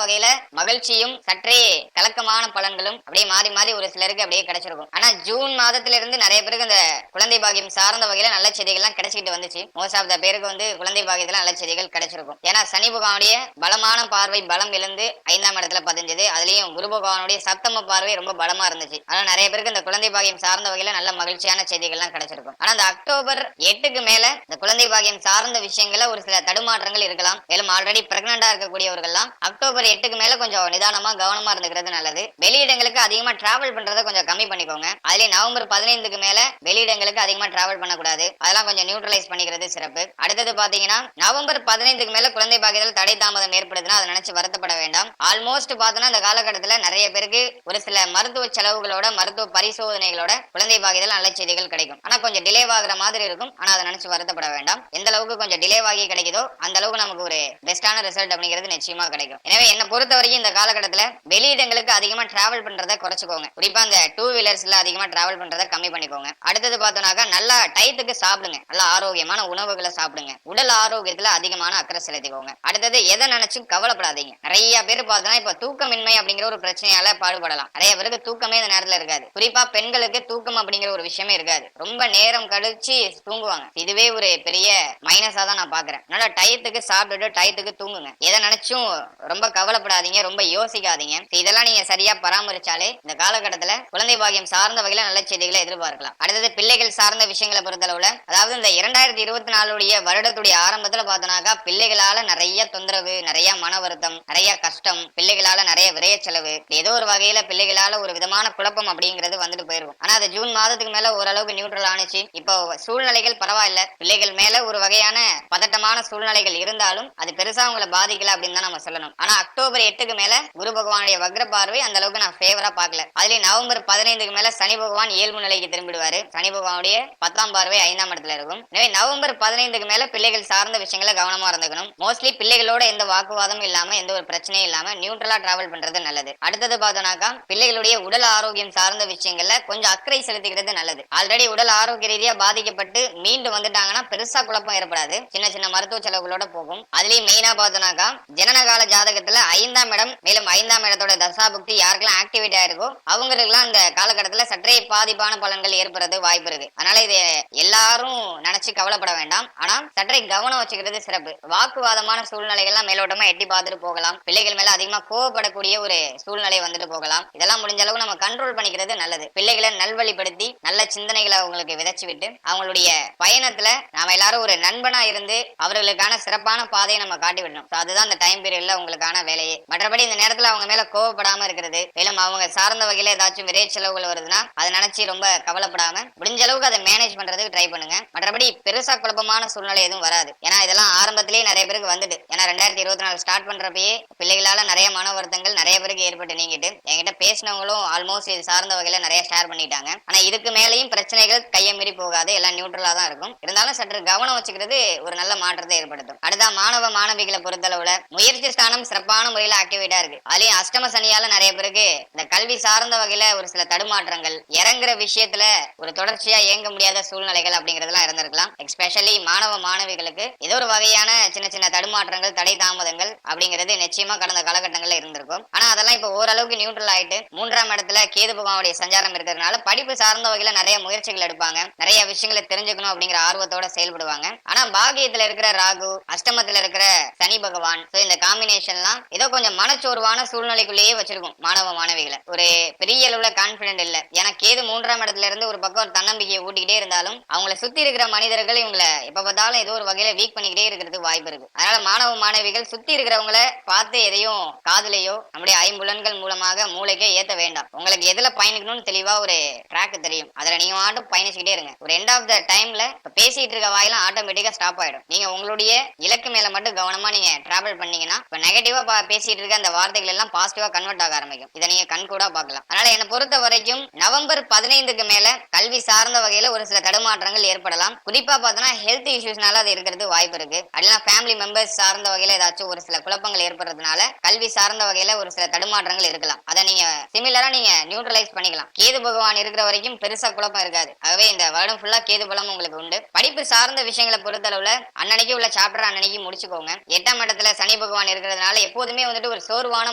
வகையில மகிழ்ச்சியும் சற்றே கலக்கமான பலன்களும் அப்படியே மாறி மாறி ஒரு சிலருக்கு அப்படியே கிடைச்சிருக்கும். ஆனா ஜூன் மாதத்துல இருந்து நிறைய பேருக்கு இந்த குழந்தை பாகியம் சார்ந்த வகையில நல்ல செய்திகள்லாம் கிடைச்சிட்டு வந்துச்சு. மோஸ்ட் ஆஃப் த பேருக்கு வந்து குழந்தை பாகியத்துல நல்ல செய்திகள் கிடைச்சிருக்கும். ஏன்னா சனி பகவானுடைய பலமான பார்வை பலம் இழந்து 5ஆம் இடத்துல பதிஞ்சது. அதுலயும் குரு பகவானுடைய சப்தம பார்வை ரொம்ப பலமா இருந்துச்சு. ஆனா நிறைய பேருக்கு இந்த குழந்தை பாகியம் சார்ந்த வகையில நல்ல மகிழ்ச்சியான செய்திகள்லாம் கிடைச்சிருக்கும். ஆனா இந்த அக்டோபர் 8க்கு மேல இந்த குழந்தை பாகியம் சார்ந்த விஷயங்கள ஒரு சில தடுமாற்றங்கள் இருக்கலாம். மேலும் ஆல்ரெடி பிரெக்னண்டா இருக்கக்கூடியவர்கள்லாம் அக்டோபர் 8க்கு மேல கொஞ்சம் நிதானமா கவனமா இருந்துக்கிறது நல்லது. வெளியிடங்களுக்கு அதிகமா டிராவல் பண்றதை கொஞ்சம் கம்மி பண்ணிக்கோங்க. அதுல நவம்பர் 15க்கு மேல வெளியிடங்களுக்கு அதிகமா டிராவல் பண்ணக்கூடாது. அதெல்லாம் கொஞ்சம் நியூட்ரலைஸ் பண்ணிக்கிறது சிறப்பு. அடுத்தது பாத்தீங்கன்னா நவம்பர் 15க்கு மேல குழந்தை பாக்கியத்தில் தடை தாமதம் ஏற்படுதுன்னா அதை நினைச்சு வருத்தப்பட வேண்டாம். ஆல்மோஸ்ட் பார்த்தோன்னா இந்த காலகட்டத்துல நிறைய பேருக்கு ஒரு சில மருத்துவ செலவுகளோட மருத்துவ பரிசோதனைகளோட குழந்தை பாக்கியத்தில் நல்ல செய்திகள் கிடைக்கும். ஆனா கொஞ்சம் டிலே ஆகுற மாதிரி இருக்கும். ஆனா அதை நினைச்சு வருத்தப்பட வேண்டாம். எந்த அளவுக்கு கொஞ்சம் டிலே ஆகி கிடைக்குதோ அந்த அளவுக்கு நமக்கு ஒரு பெஸ்டான ரிசல்ட் அப்படிங்கிறது நிச்சயமா கிடைக்கும். எனவே என்ன பொறுத்த வரைக்கும் இந்த காலகட்டத்துல வெளியிடங்களுக்கு அதிகமா டிராவல் பண்றதை குறைச்சுக்கோங்க. குறிப்பா இந்த 2 வீலர்ஸ்ல அதிகமா டிராவல் பண்றதை கம்மி பண்ணிக்கோங்க. அடுத்தது பார்த்தோம்னாக்கா நல்லா டயத்துக்கு சாப்பிடுங்க, நல்லா ஆரோக்கியமான உணவுகளை சாப்பிடுங்க, உடல் ஆரோக்கியத்துல அதிகமான அக்கறை செலுத்திக்கோங்க. அடுத்தது எதை நினைச்சும் கவலைப்படாதீங்க. நிறைய பேர் பார்த்தோன்னா இப்ப தூக்கமின்மை அப்படிங்கிற ஒரு பிரச்சனையால பாடுபடலாம். நிறைய பேருக்கு தூக்கமே இந்த நேரத்துல இருக்காது. குறிப்பா பெண்களுக்கு தூக்கம் அப்படிங்கிற ஒரு விஷயமே இருக்காது. ரொம்ப நேரம் கழிச்சு தூங்குவாங்க. இதுவே ஒரு பெரிய மைனஸா தான் நான் பாக்குறேன். நல்லா டயத்துக்கு சாப்பிட்டுட்டு டயத்துக்கு தூங்குங்க. எதை நினைச்சும் ரொம்ப கவலைப்படாதீங்க, ரொம்ப யோசிக்காதீங்க. இதெல்லாம் நீங்க சரியா பராமரிச்சாலே இந்த காலகட்டத்துல குழந்தை பாக்கியம் சார்ந்த வகையில நல்ல செய்திகளை எதிர்பார்க்கலாம். அடுத்தது பிள்ளைகள் சார்ந்த விஷயங்களை பொறுத்தளவுல அதாவது இந்த 2024 வருடத்துடைய ஆரம்பத்துல பார்த்தோம்னாக்கா பிள்ளைகளால நிறைய தொந்தரவு, நிறைய மன வருத்தம், நிறைய கஷ்டம், பிள்ளைகளால நிறைய விரைய செலவு, ஏதோ ஒரு வகையில பிள்ளைகளால ஒரு விதமான குழப்பம் அப்படிங்கிறது வந்துட்டு போயிருக்கும். ஆனா அது ஜூன் மாதத்துக்கு மேல ஓரளவுக்கு நியூட்ரல் ஆனிச்சு. இப்போ சூழ்நிலைகள் பரவாயில்ல, பிள்ளைகள் மேல ஒரு வகையான பதட்டமான சூழ்நிலைகள் இருந்தாலும் அது பெருசா அவங்களை பாதிக்கல அப்படின்னு தான் நம்ம சொல்லணும். ஆனா அக்டோபர் 8க்கு மேல குரு பகவானுடைய வக்ர பார்வை அந்த அளவுக்கு நான் ஃபேவரா பார்க்கல. அதுலயும் நவம்பர் 15க்கு மேல சனி பகவான் இயல்பு நிலைக்கு திரும்பிடுவாரு. சனி பகவானுடைய 10ஆம் பார்வை 5ஆம் இடத்துல இருக்கும். எனவே நவம்பர் 15க்கு மேல பிள்ளைகள் சார்ந்த விஷயங்களை கவனமா இருந்துக்கணும். மோஸ்ட்லி பிள்ளைகளோட எந்த வாக்குவாதமும் இல்லாம எந்த ஒரு பிரச்சனையும் இல்லாம நியூட்ரலா டிராவல் பண்றது நல்லது. அடுத்தது பார்த்தோம்னாக்கா பிள்ளைகளுடைய உடல் ஆரோக்கியம் சார்ந்த விஷயங்கள்ல கொஞ்சம் அக்கறை செலுத்திக்கிறது நல்லது. ஆல்ரெடி உடல் ஆரோக்கிய ரீதியா பாதிக்கப்பட்டு மீண்டு வந்துட்டாங்கன்னா பெருசா குழப்பம் ஏற்படாது, சின்ன சின்ன மருத்துவ செலவுகளோட போகும். அதுலயும் மெயினா பார்த்தோம்னாக்கா ஜனனகால ஜாதகத்துல 5ஆம் இடம் மேலும் 5ஆம் இடத்தோட தசாபுக்தி யாருக்கெல்லாம் ஆக்டிவேட் ஆயிருக்கோ அவங்களுக்குலாம் அந்த காலகட்டத்துல சற்றே பாதிப்பான பலன்கள் ஏற்படுறது வாய்ப்பு இருக்கு. அதனால இது எல்லாரும் நினைச்சு கவலைப்பட வேண்டாம். ஆனா சற்றே கவனம் வச்சுக்கிறது சிறப்பு. வாக்குவாதமான சூழ்நிலைகள்லாம் மேலோட்டமா எட்டி பார்த்துட்டு போகலாம். பிள்ளைகள் மேல அதிகமா கோவப்படக்கூடிய ஒரு சூழ்நிலை வந்துட்டு போகலாம். இதெல்லாம் முடிஞ்ச அளவு நம்ம கண்ட்ரோல் பண்ணிக்கிறது நல்லது. பிள்ளைகளை நல்வழிப்படுத்தி நல்ல சிந்தனைகளை அவங்களுக்கு விதைச்சு விட்டு அவங்களுடைய பயணத்துல நாம எல்லாரும் ஒரு நண்பனா இருந்து அவர்களுக்கான சிறப்பான பாதையை நம்ம காட்டி விடணும். அதுதான் அந்த டைம் பீரியட்ல உங்களுக்கான வேலையே. மற்றபடி இந்த நேரத்துல அவங்க மேல கோவப்படாம இருக்கிறது, மேலும் அவங்க சார்ந்த வகையில ஏதாச்சும் விரை செலவுகள் வருதுன்னா அதை நினைச்சு ரொம்ப கவலைப்படாம முடிஞ்ச அளவுக்கு அதை மேனேஜ் பண்றதுக்கு ட்ரை பண்ணுங்க. மற்றபடி பெருசா குழப்பமான சூழ்நிலை எதுவும் வராது. ஏன்னா இதெல்லாம் ஆரம்பத்திலேயே நிறைய பேருக்கு வந்துட்டு, ஏன்னா 2024 ஸ்டார்ட் பண்றப்பயே பிள்ளைகளால நிறைய மன வருத்தங்கள் நிறைய பேருக்கு ஏற்பட்டு நீங்கிட்டு என்கிட்ட பேசினவங்களும் ஆல்மோஸ்ட் இது சார்ந்த வகையில நிறைய ஷேர் பண்ணிட்டாங்க. ஆனா இதுக்கு மேலேயும் பிரச்சனைகள் கையை மீறி போகாது, எல்லாம் நியூட்ரலா தான் இருக்கும். இருந்தாலும் சற்று கவனம் வச்சுக்கிறது ஒரு நல்ல மாற்றத்தை ஏற்படுத்தும். அடுத்த மாணவ மாணவிகளை பொறுத்தளவுல முயற்சி ஸ்தானம் சிறப்பான முறையில ஆக்டிவேட்டா இருக்கு. அதுலயும் அஷ்டம சனியால நிறைய பேருக்கு இந்த கல்வி சார்ந்த வகையில ஒரு சில தடுமாற்றங்கள், இறங்குற விஷயத்துல ஒரு தொடர்ச்சியா இயங்க முடியாத சூழ்நிலைகள் அப்படிங்கறதெல்லாம் இருந்திருக்கலாம். எஸ்பெஷலி மாணவ மாணவிகளுக்கு ஏதோ ஒரு வகையான சின்ன சின்ன தடுமாற்றங்கள், தடை தாமதங்கள் அப்படிங்கிறது நிச்சயமா கடந்த காலகட்டங்கள்ல இருந்திருக்கும். ஆனா அதெல்லாம் இப்ப ஓரளவுக்கு நியூட்ரல் ஆயிட்டு 3ஆம் இடத்துல கேது பகவானுடைய சஞ்சாரம் இருக்கிறதுனால படிப்பு சார்ந்த வகையில நிறைய முயற்சிகள் எடுப்பாங்க, நிறைய விஷயங்களை தெரிஞ்சுக்கணும் அப்படிங்கிற ஆர்வத்தோட செயல்படுவாங்க. ஆனா பாகியத்துல இருக்கிற ராகு, அஷ்டமத்துல இருக்கிற சனி பகவான், இந்த காம்பினேஷன்லாம் ஏதோ கொஞ்சம் மனச்சோர்வான சூழ்நிலைக்குள்ளேயே வச்சிருக்கும் மாணவ மாணவிகளை. ஒரு பெரிய அளவுல கான்பிடென்ட் இல்ல. ஏன்னா கேது 3ஆம் இடத்துல இருந்து ஒரு பக்கம் ஒரு தன்னம்பிக்கையை ஊட்டிக்கிட்டே இருந்தாலும் அவங்களை சுத்தி இருக்கிற மனிதர்கள் இவங்களை எப்ப பார்த்தாலும் ஏதோ ஒரு வகையில வீக் பண்ணிக்கிட்டே இருக்கிறதுக்கு வாய்ப்பு இருக்கு. அதனால மாணவ மாணவிகள் சுத்தி இருக்கிறவங்களை பார்த்து எதையும் காதுலையோ நம்முடைய ஐம்புலன்கள் மூலமாக மூளைக்கே ஏத்த வேண்டாம். உங்களுக்கு எதுல பயணிக்கணும்னு தெளிவா ஒரு ட்ராக் தெரியும், அதுல நீங்க ஆட்டும் பயணிச்சுக்கிட்டே இருங்க. ஒரு எண்ட் ஆஃப் த டைம்ல பேசிட்டு இருக்க வாயெல்லாம் ஆட்டோமேட்டிக்கா ஸ்டாப் ஆயிடும். நீங்க உங்களுடைய இலக்கு மேல மட்டும் கவனமா நீங்க டிராவல் பண்ணீங்கன்னா இப்ப நெகட்டிவா பேசிட்டு இருக்க அந்த வார்த்தைகள் எல்லாம் பாசிட்டிவா கன்வெர்ட் ஆக ஆரம்பிக்கும். இதை நீங்க கண்கூடா பார்க்கலாம். அதனால என்னை பொறுத்த வரைக்கும் நவம்பர் 15க்கு மேல கல்வி சார்ந்த வகையில ஒரு சில தடுமாற்றங்கள் ஏற்படலாம். குறிப்பா பார்த்தோம்னா ஹெல்த் இஷ்யூஸ்னால அது இருக்கிறது வாய்ப்பு இருக்கு. அப்படின்னா ஃபேமிலி மெம்பர்ஸ் சார்ந்த வகையில ஏதாச்சும் ஒரு சில குழப்பங்கள் ஏற்படுறதுனால கல்வி சார்ந்த வகையில ஒரு சில தடுமாற்றங்கள் இருக்கலாம். அதை நீங்க சிமிலரா நீங்க நியூட்ரலைஸ் பண்ணிக்கலாம். கேது பகவான் இருக்கிற வரைக்கும் பெருசா குழப்பம் இருக்காது. ஆகவே இந்த வருடம் ஃபுல்லா கேது பலம் உங்களுக்கு உண்டு. படிப்பு சார்ந்த விஷயங்களை பொறுத்தளவுல அன்னன்னைக்கு உள்ள சாப்டர் அன்னன்னைக்கு முடிச்சுக்கோங்க. 8ஆம் இடத்துல சனி பகவான் இருக்கிறதுனால எப்போதுமே வந்துட்டு ஒரு சோர்வான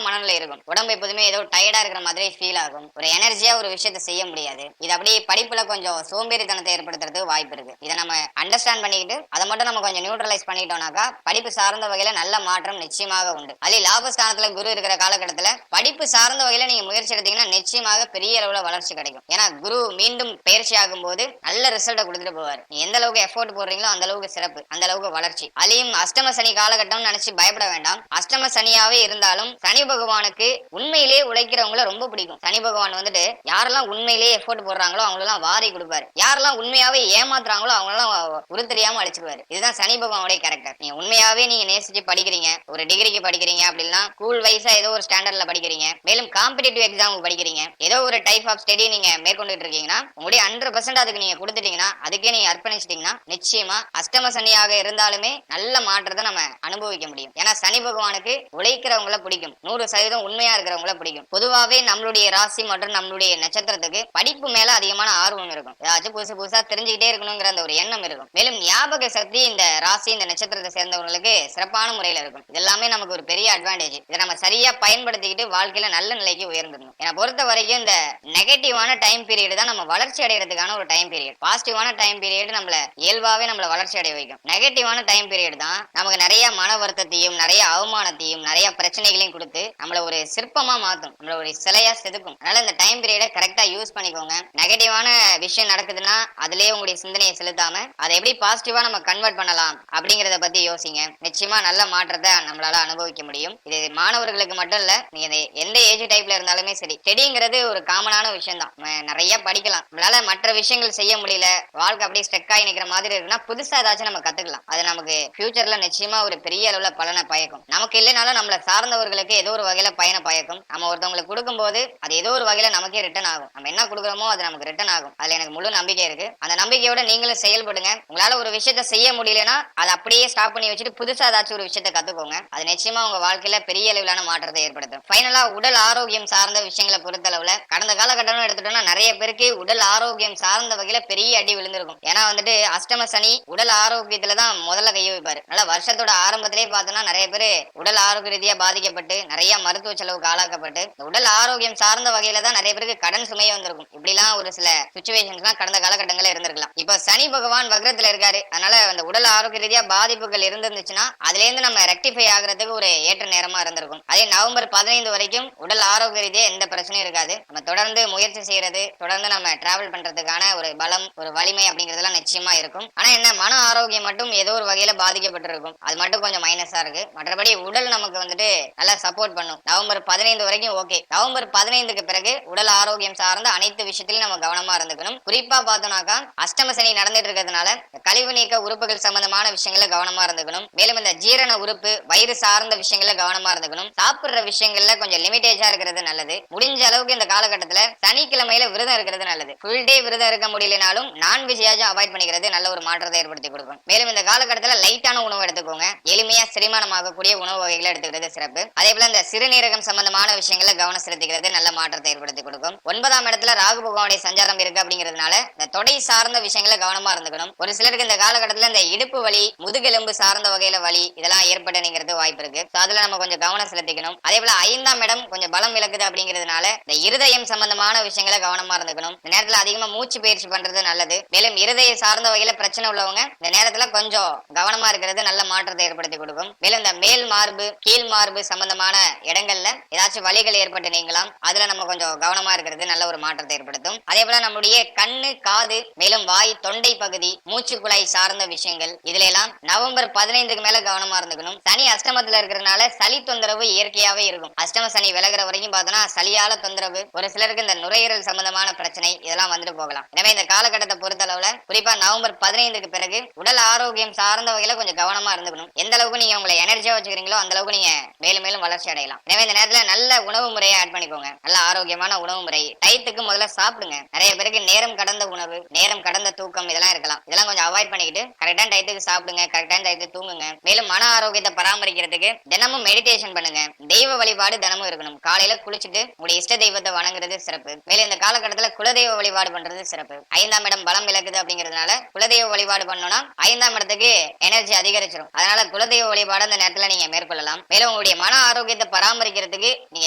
மனநிலை இருக்கும். உடம்பு எப்போதுமே ஏதோ டயர்டா இருக்கிற மாதிரி ஃபீல் ஆகும். ஒரு எனர்ஜியா ஒரு விஷயத்தை செய்ய முடியாது. இது அப்படியே படிப்புல கொஞ்சம் சோம்பேறித்தனத்தை ஏற்படுத்துறதுக்கு வாய்ப்பு இருக்கு. இதை நம்ம அண்டர்ஸ்டாண்ட் பண்ணிக்கிட்டு அதை மட்டும் நம்ம கொஞ்சம் நியூட்ரலைஸ் பண்ணிட்டோம்னாக்கா படிப்பு சார்ந்த வகையில நல்ல மாற்றம் நிச்சயமாக உண்டு. அதே லாபஸ்தானத்துல குரு இருக்கிற காலகட்டத்துல படிப்பு சார்ந்த வகையில நீங்க முயற்சி எடுத்தீங்கன்னா நிச்சயமாக பெரிய அளவுல வளர்ச்சி கிடைக்கும். ஏன்னா குரு மீண்டும் பயிற்சி ஆகும் போது நல்ல ரிசல்ட்டை கொடுத்துட்டு போவார். நீ எந்த அளவுக்கு எஃபோர்ட் போடுறீங்களோ அந்த அளவுக்கு சிறப்பு, அந்த அளவுக்கு வளர்ச்சி. அதையும் அஷ்டம சனி காலகட்டம் நினைச்சு பயப்பட வேண்டாம். அஷ்டம சனியாவே இருந்தாலும் சனி பகவானுக்கு உண்மையிலேயே உழைக்கிறவங்கள ரொம்ப பிடிக்கும். சனி பகவான் வந்துட்டு யாரெல்லாம் உண்மையிலேயே எஃபோர்ட் போடுறாங்களோ அவங்களெல்லாம் வாரி கொடுப்பாரு. யாரெல்லாம் உண்மையாவே ஏமாத்துறாங்களோ அவங்களெல்லாம் உரு தெரியாம அழிச்சிருவாரு. இதுதான் சனி பகவானுடைய கேரக்டர். நீங்க உண்மையாவே நீங்க நேசிச்சு படிக்கிறீங்க, ஒரு டிகிரிக்கு படிக்கிறீங்க அப்படின்னா ஸ்கூல் வைஸா ஏதோ ஒரு ஸ்டாண்டர்ட்ல படிக்கிறீங்க, மேலும் காம்படிட்டிவ் எக்ஸாமுக்கு படிக்கிறீங்க, ஏதோ ஒரு டைப் ஆஃப் ஸ்டடி நீங்க மேற்கொண்டு இருக்கீங்கன்னா உங்களுடைய 100% அதுக்கு நீங்க கொடுத்துட்டீங்கன்னா, அதுக்கே நீங்க அர்ப்பணிச்சிட்டீங்கன்னா நிச்சயமா அஷ்டம சனியாக இருந்தாலுமே நல்ல மாற்றத்தை நம்ம அனுபவிக்க முடியும். ஏன்னா சனி பகவானுக்கு உழைக்கிறவங்கள பிடிக்கும், 100% உண்மையா இருக்கிறவங்கள பிடிக்கும். பொதுவாவே நம்மளுடைய ராசி மற்றும் நம்மளுடைய நட்சத்திரத்துக்கு படிப்பு மேல அதிகமான ஆர்வம் இருக்கும். ஏதாச்சும் புதுசு புதுசா தெரிஞ்சுக்கிட்டே இருக்கணுங்கிற அந்த ஒரு எண்ணம் இருக்கும். மேலும் ஞாபக சக்தி இந்த ராசி இந்த நட்சத்திரத்தை சேர்ந்தவங்களுக்கு சிறப்பான முறையில இருக்கும். இதெல்லாமே நமக்கு ஒரு பெரிய அட்வான்டேஜ். இதை நம்ம சரியா பயன்படுத்திக்கிட்டு வாழ்க்கையில நல்ல நிலைக்கு உயர்ந்துடணும். என்னை பொறுத்த வரைக்கும் இந்த நெகட்டிவான டைம் பீரியட் தான் நம்ம வளர்ச்சி அடைகிறதுக்கான ஒரு டைம் பீரியட். பாசிட்டிவான டைம் பீரியட் நம்மள இயல்பாவே நம்மள வளர்ச்சி அடைய வைக்கும். நெகட்டிவான டைம் பீரியட் தான் நமக்கு நிறைய மன வருத்தத்தையும் நிறைய அவமானத்தையும் நிறைய பிரச்சனைகளையும் கொடுத்து நம்மள ஒரு சிற்பமா மாத்தும், நம்மள ஒரு சிலையா செதுக்கும். அதனால இந்த டைம் பீரியடை கரெக்டா யூஸ் பண்ணிக்கோங்க. நெகட்டிவான விஷயம் நடக்குதுன்னா அதுலயே உங்களுடைய சிந்தனையை செலுத்தாம அதை எப்படி பாசிட்டிவா நம்ம கன்வெர்ட் பண்ணலாம் அப்படிங்கறத பத்தி யோசிங்க. நிச்சயமா நல்ல மாற்றத்தை நம்மளால அனுபவிக்க முடியும். இது மாணவர்களுக்கு மட்டும் இல்ல, நீங்க எந்த ஏஜ் டைப்ல இருந்தாலுமே சரி. ஸ்டடிங்கிறது ஒரு காமனான விஷயம் தான். நிறைய படிக்கலாம், நம்மளால மற்ற விஷயங்கள் செய்ய முடியல, வாழ்க்கை அப்படியே ஸ்டெக் ஆகி நிக்கிற மாதிரி இருக்குன்னா புதுசா ஏதாச்சும் நம்ம கத்துக்கலாம். அது நமக்கு ஃபியூச்சர்ல நிச்சயமா ஒரு பெரிய அளவுல பலனை பயக்கும். நமக்கு இல்லைனாலும் நம்மள சார்ந்தவர்களுக்கு ஏதோ ஒரு வகையில பயனை பயக்கும். நம்ம ஒருத்தவங்களுக்கு கொடுக்கும் போது அது ஏதோ ஒரு வகையில நமக்கே ரிட்டர்ன் ஆகும். நம்ம என்ன கொடுக்குறோமோ அது நமக்கு ரிட்டர்ன் ஆகும். அதுல எனக்கு முழு நம்பிக்கை இருக்கு. அந்த நம்பிக்கையோட நீங்களும் செயல்படுங்க. உங்களால ஒரு விஷயத்த செய்ய முடியலன்னா அதை அப்படியே ஸ்டாப் பண்ணி வச்சுட்டு புதுசா ஏதாச்சும் ஒரு விஷயத்த கத்துக்கோங்க. அது நிச்சயமா உங்க வாழ்க்கையில பெரிய அளவிலான மாற்றத்தை ஏற்படுத்தும். ஃபைனலா உடல் ஆரோக்கியம் சார்ந்த விஷயங்களை பொறுத்தளவுல கடந்த காலகட்டம் எடுத்துட்டோம்னா நிறைய பேருக்கு உடல் ஆரோக்கியம் சார்ந்த வகையில பெரிய அடி விழுந்திருக்கும். ஏன்னா வந்துட்டு அஷ்டம சனி உடல் ஆரோக்கியத்துலதான் முதல்ல கைய வைப்பாரு. அதனால வருஷத்தோட ஆரம்பத்திலே பார்த்தோம்னா நிறைய பேர் உடல் ஆரோக்கிய ரீதியா பாதிக்கப்பட்டு நிறைய மருத்துவ செலவுக்கு ஆளாக்கப்பட்டு உடல் ஆரோக்கியம் சார்ந்த வகையில தான் நிறைய பேருக்கு கடன் சுமையே வந்திருக்கும். இப்படிலாம் ஒரு சில சுச்சுவேஷன்ஸ்லாம் கடந்த காலகட்டங்களில் இருந்திருக்கலாம். இப்ப சனி பகவான் வக்ரத்துல இருக்காரு. அதனால அந்த உடல் ஆரோக்கிய ரீதியா பாதிப்புகள் இருந்துச்சுன்னா அதுல இருந்து நம்ம ரெக்டிஃபை ஆகுறதுக்கு ஒரு ஏற்ற நேரமா இருந்திருக்கும். அதே நவம்பர் 15 வரைக்கும் உடல் ஆரோக்கிய ரீதியா எந்த பிரச்சனையும் இருக்காது. நம்ம தொடர்ந்து முயற்சி செய்யறது, தொடர்ந்து நம்ம டிராவல் பண்றதுக்கான ஒரு பலம், ஒரு வலிமை அப்படிங்கறதெல்லாம் நிச்சயமா இருக்கும். ஆனா என்ன, மன ஆரோக்கியம் மட்டும் ஏதோ ஒரு வகையில பாதிக்கப்பட்டிருக்கும். அது மட்டும் கொஞ்சம் மைனஸா இருக்கு. மற்றபடி உடல் நமக்கு வந்துட்டு நல்லா சப்போர்ட் பண்ணும். நவம்பர் 15 வரைக்கும் ஓகே. நவம்பர் 15க்கு பிறகு உடல் ஆரோக்கியம் சார்ந்த அனைத்து விஷயத்திலும் நம்ம கவனமா இருந்துக்கணும். குறிப்பா பார்த்தோம்னாக்கா அஷ்டம சனி நடந்துட்டு இருக்கிறதுனால கழிவு நீக்க உறுப்புகள் சம்பந்தமான விஷயங்கள்ல கவனமா இருந்துக்கணும். மேலும் இந்த ஜீரண உறுப்பு, வயிறு சார்ந்த விஷயங்கள்ல கவனமா இருந்துக்கணும். சாப்பிடுற விஷயங்கள்ல கொஞ்சம் லிமிட்டேஜா இருக்கிறது நல்லது. முடிஞ்ச அளவுக்கு இந்த காலகட்டத்துல சனிக்கிழமையில விரதம் இருக்கிறது நல்லது. ஃபுல் டே விரதம் இருக்க முடியலனாலும் நான்வெஜ்ஜாச்சும் அவாய்ட் பண்ணிக்கிறது நல்ல ஒரு மாற்றத்தை ஏற்படுத்தி கொடுக்கும். மேலும் இந்த காலகட்டத்துல லைட்டான உணவு எடுத்துக்கோங்க. எளிமையா செரிமானமாகக்கூடிய உணவு வகைகளை எடுத்துக்கிறது சிறப்பு. அதே போல இந்த சிறுநீரகம் சம்பந்தமான விஷயங்கள்ல கவனம் செலுத்திக்கிறது நல்ல மாற்றத்தை ஏற்படுத்தி கொடுக்கும். 9ஆம் இடத்துல ராகு பகவானுடைய சஞ்சாரம் இருக்கு அப்படிங்கிறதுனால இந்த தொடை சார்ந்த விஷயங்கள கவனமா இருந்துக்கணும். ஒரு சிலருக்கு இந்த காலகட்டத்துல இந்த இடுப்பு வலி, முதுகெலும்பு சார்ந்த வகையில வலி இதெல்லாம் ஏற்படுங்கிறது வாய்ப்பு இருக்கு. அதுல நம்ம கொஞ்சம் கவனம் செலுத்திக்கணும். அதே போல 5ஆம் இடம் கொஞ்சம் பலம் விளக்குது அப்படிங்கிறதுனால இந்த இருதயம் சம்பந்தமான விஷயங்களை கவனமா இருந்துக்கணும். இந்த நேரத்துல அதிகமா மூச்சு பயிற்சி பண்றது நல்லது. மேலும் இருதய சார்ந்த வகையில பிரச்சனை உள்ளவங்க இந்த நேரத்துல கொஞ்சம் கவனமா இருக்கிறது நல்ல மாற்றத்தை ஏற்படுத்தி கொடுக்கும். மேலும் இந்த மேல் மார்பு, கீழ் மார்பு சம்பந்தமான இடங்கள்ல ஏதாச்சும் வலிகள் ஏற்பட்டு நீங்களாம். அதுல நம்ம கொஞ்சம் கவனமா இருக்கிறது நல்ல ஒரு மாற்றத்தை ஏற்படுத்தும். அதே போல நம்முடைய கண்ணு, காது, மேலும் வாய், தொண்டை பகுதி, மூச்சு குழாய் சார்ந்த விஷயங்கள் இதுல எல்லாம் நவம்பர் 15க்கு மேல கவனமா இருந்துக்கணும். சனி அஷ்டமத்துல இருக்கிறதுனால சளி தொந்தரவு இயற்கையாவே இருக்கும். அஷ்டம சனி விலகிற வரைக்கும் பார்த்தோம்னா சளியால தொந்தரவு, ஒரு சிலருக்கு இந்த நுரையீரல் சம்பந்தமான பிரச்சனை இதெல்லாம் வந்துட்டு போகலாம். எனவே இந்த காலகட்டத்தை பொறுத்த அளவுல குறிப்பா நவம்பர் 15க்கு பிறகு உடல் ஆரோக்கியம் சார்ந்த வகையில கொஞ்சம் கவனமா இருந்துக்கணும். எந்த அளவுக்கு நீங்க உங்களை எனர்ஜியா வச்சுக்கிறீங்களோ அந்த அளவுக்கு நீங்க மேலும் மேலும் வளர்ச்சி அடையலாம். எனவே இந்த நேரத்துல நல்ல உணவு முறையை ஆட் பண்ணிக்கோங்க. நல்ல ஆரோக்கியமான உணவு முறை, டயத்துக்கு முதல்ல சாப்பிடுங்க. நிறைய பேருக்கு நேரம் கடந்த உணவு, நேரம் கடந்த தூக்கம் இதெல்லாம் இருக்கலாம். இதெல்லாம் கொஞ்சம் அவாய்ட் பண்ணிக்கிட்டு கரெக்டான டயத்துக்கு சாப்பிடுங்க, கரெக்டான டயத்துக்கு தூங்குங்க. மேலும் மன ஆரோக்கியத்தை பராமரிக்கிறதுக்கு தினமும் மெடிடேஷன் பண்ணுங்க. தெய்வ வழிபாடு தினமும் இருக்கணும். காலையில குளிச்சுட்டு உங்களுடைய இஷ்ட தெய்வத்தை வணங்குறது சிறப்பு. மேலும் இந்த காலகட்டத்துல குலதெய்வ வழிபாடு பண்றது சிறப்பு. 5ஆம் இடம் பலம் விளக்குது அப்படிங்கிறதுனால குலதெய்வ வழிபாடு பண்ணோம்னா 5ஆம் இடத்துக்கு எனர்ஜி அதிகரிச்சிடும். அதனால குலதெய்வ வழிபாடு அந்த நேரத்துல நீங்க மேற்கொள்ளலாம். மேலும் உங்களுடைய மன ஆரோக்கியத்தை பராமரிக்கிறதுக்கு நீங்க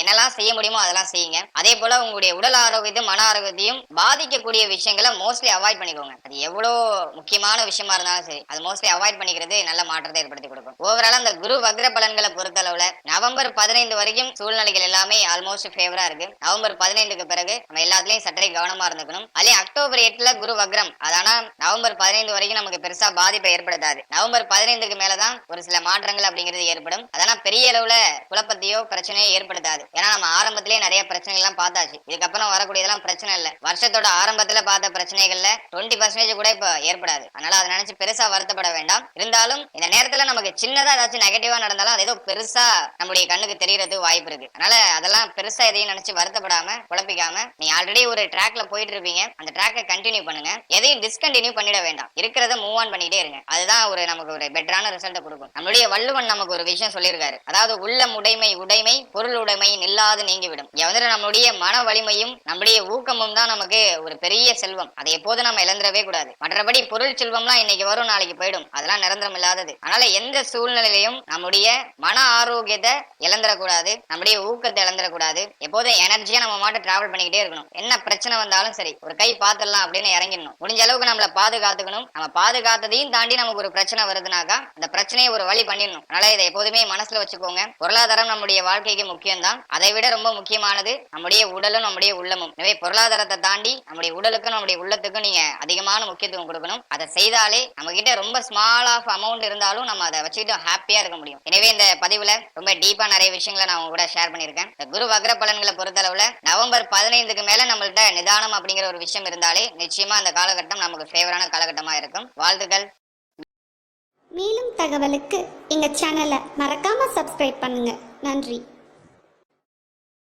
என்னெல்லாம் செய்ய முடியுமோ அதெல்லாம் செய்யுங்க. அதே போல உங்களுடைய உடல் ஆரோக்கியத்தையும் மன ஆரோக்கியத்தையும் பாதிக்கக்கூடிய விஷயங்களை மோஸ்ட்லி அவாய்ட் பண்ணிக்கோங்க. அது எவ்வளவு முக்கியமான விஷயமா இருந்தாலும் சரி, அது மோஸ்ட்லி அவாய்ட் பண்ணிக்கிறது நல்ல மாற்றத்தை ஏற்படுத்தி கொடுக்கும். ஓவரால் அந்த குரு வக்ர பலன்களை பொறுத்தளவுல நவம்பர் 15 வரைக்கும் சூழ்நிலைகள் எல்லாமே ஆல்மோஸ்ட் ஃபேவரா இருக்கு. நவம்பர் 15க்கு பிறகு நம்ம எல்லாத்துலயும் சற்றே கவனமா இருந்துக்கணும். அதே அக்டோபர் 8 குரு வக்ரம். அதானா நவம்பர் 15 வரைக்கும் நமக்கு பெருசா பாதிப்பை ஏற்படுத்தாது. நவம்பர் 15க்கு மேலதான் ஒரு சில மாற்றங்கள் அப்படிங்கிறது ஏற்படும். அதெல்லாம் பெரிய அளவுல குழப்பத்தையோ பிரச்சனையோ ஏற்படுத்தாது. ஏன்னா நம்ம ஆரம்பத்திலேயே நிறைய பிரச்சனைகள் எல்லாம் பார்த்தாச்சு. இதுக்கப்புறம் வரக்கூடியதெல்லாம் பிரச்சனை இல்ல. வருஷத்தோட ஆரம்பத்துல பார்த்த பிரச்சனைகள்ல 20% கூட இப்ப ஏற்படாது. அதனால அதை நினைச்சு பெருசா வருத்தப்பட வேண்டாம். இருந்தாலும் இந்த நேரத்துல நமக்கு சின்னதா ஏதாச்சும் நெகட்டிவா நடந்தாலும் அது ஏதோ பெருசா நம்முடைய கண்ணுக்கு தெரியறது வாய்ப்பு இருக்கு. அதனால அதெல்லாம் பெருசா எதையும் நினைச்சு வருத்தப்படாம குழப்பிக்காம நீங்க ஆல்ரெடி ஒரு ட்ராக்ல போயிட்டு இருப்பீங்க, அந்த ட்ராக்கை கண்டினியூ பண்ணுங்க. எதையும் டிஸ்கண்டினியூ பண்ணிட வேண்டாம். இருக்கிறத மூவ் ஆன் பண்ணிட்டே இருங்க. அதுதான் ஒரு நமக்கு ஒரு பெட்டரான ரிசல்ட்டை கொடுக்கும். நம்மளுடைய வள்ளுவன் நமக்கு ஒரு விஷயம் சொல்லியிருக்காரு. அதாவது உள்ளம் உடைமை உடைமை பொருள் உடைமை நில்லாது நீங்கிவிடும். இங்க வந்து நம்மளுடைய மன வலிமையும் நம்முடைய ஊக்கமும் தான் நமக்கு ஒரு பெரிய செல்வம். அதை எப்போது நம்ம இழந்துடவே கூடாது. மற்றபடி பொருள் செல்வம்லாம் இன்னைக்கு வரும் நாளைக்கு போயிடும். அதெல்லாம் நிரந்தரம் இல்லாதது. அதனால எந்த சூழ்நிலையிலையும் நம்முடைய மன ஆரோக்கியத்தை இழந்துடக்கூடாது, நம்முடைய ஊக்கத்தை இழந்துடக்கூடாது. எப்போதும் எனர்ஜியா நம்ம மாட்டு டிராவல் பண்ணிக்கிட்டே இருக்கணும். என்ன பிரச்சனை வந்தாலும் சரி ஒரு கை பார்த்துடலாம் அப்படின்னு இறங்கிடணும். முடிஞ்ச அளவுக்கு நம்மளை பாதுகாத்துக்கணும். நம்ம பாதுகாத்ததையும் தாண்டி நமக்கு ஒரு பிரச்சனை வருதுனாக்கா அந்த பிரச்சனையை ஒரு வழி பண்ணிடணும். அதனால இதை எப்போதுமே மனசுல வச்சுக்கோங்க. பொருளாதாரம் நம்முடைய வாழ்க்கைக்கு முக்கியம் தான். அதை விட ரொம்ப முக்கியமானது நம்முடைய உடலும் நம்முடைய உள்ளமும். எனவே பொருளாதாரத்தை தாண்டி நம்முடைய உடலுக்கும் நம்முடைய உள்ளத்துக்கும் நீங்க அதிகமான முக்கியத்துவம் கொடுக்கணும். அதை செய்தாலே நம்ம கிட்ட ரொம்ப ஸ்மால் ஆஃப் அமௌண்ட் இருந்தாலும் நம்ம அதை வச்சுக்கிட்டு ஹாப்பியா இருக்க முடியும். எனவே இந்த பதிவுல ரொம்ப டீப்பா நிறைய விஷயங்களை நான் உங்க கூட ஷேர் பண்ணியிருக்கேன். இந்த குரு வக்ர பலன்களை பொறுத்தளவுல நவம்பர் 15க்கு மேல நம்மள்ட்ட நிதானம் அப்படிங்கிற ஒரு விஷயம் இருந்தாலே நிச்சயமா அந்த காலகட்டம் நமக்கு ஃபேவரான காலகட்டமா இருக்கும். வாழ்த்துக்கள்.
மேலும் தகவலுக்கு எங்கள் சேனலை மறக்காமல் சப்ஸ்கிரைப் பண்ணுங்கள். நன்றி.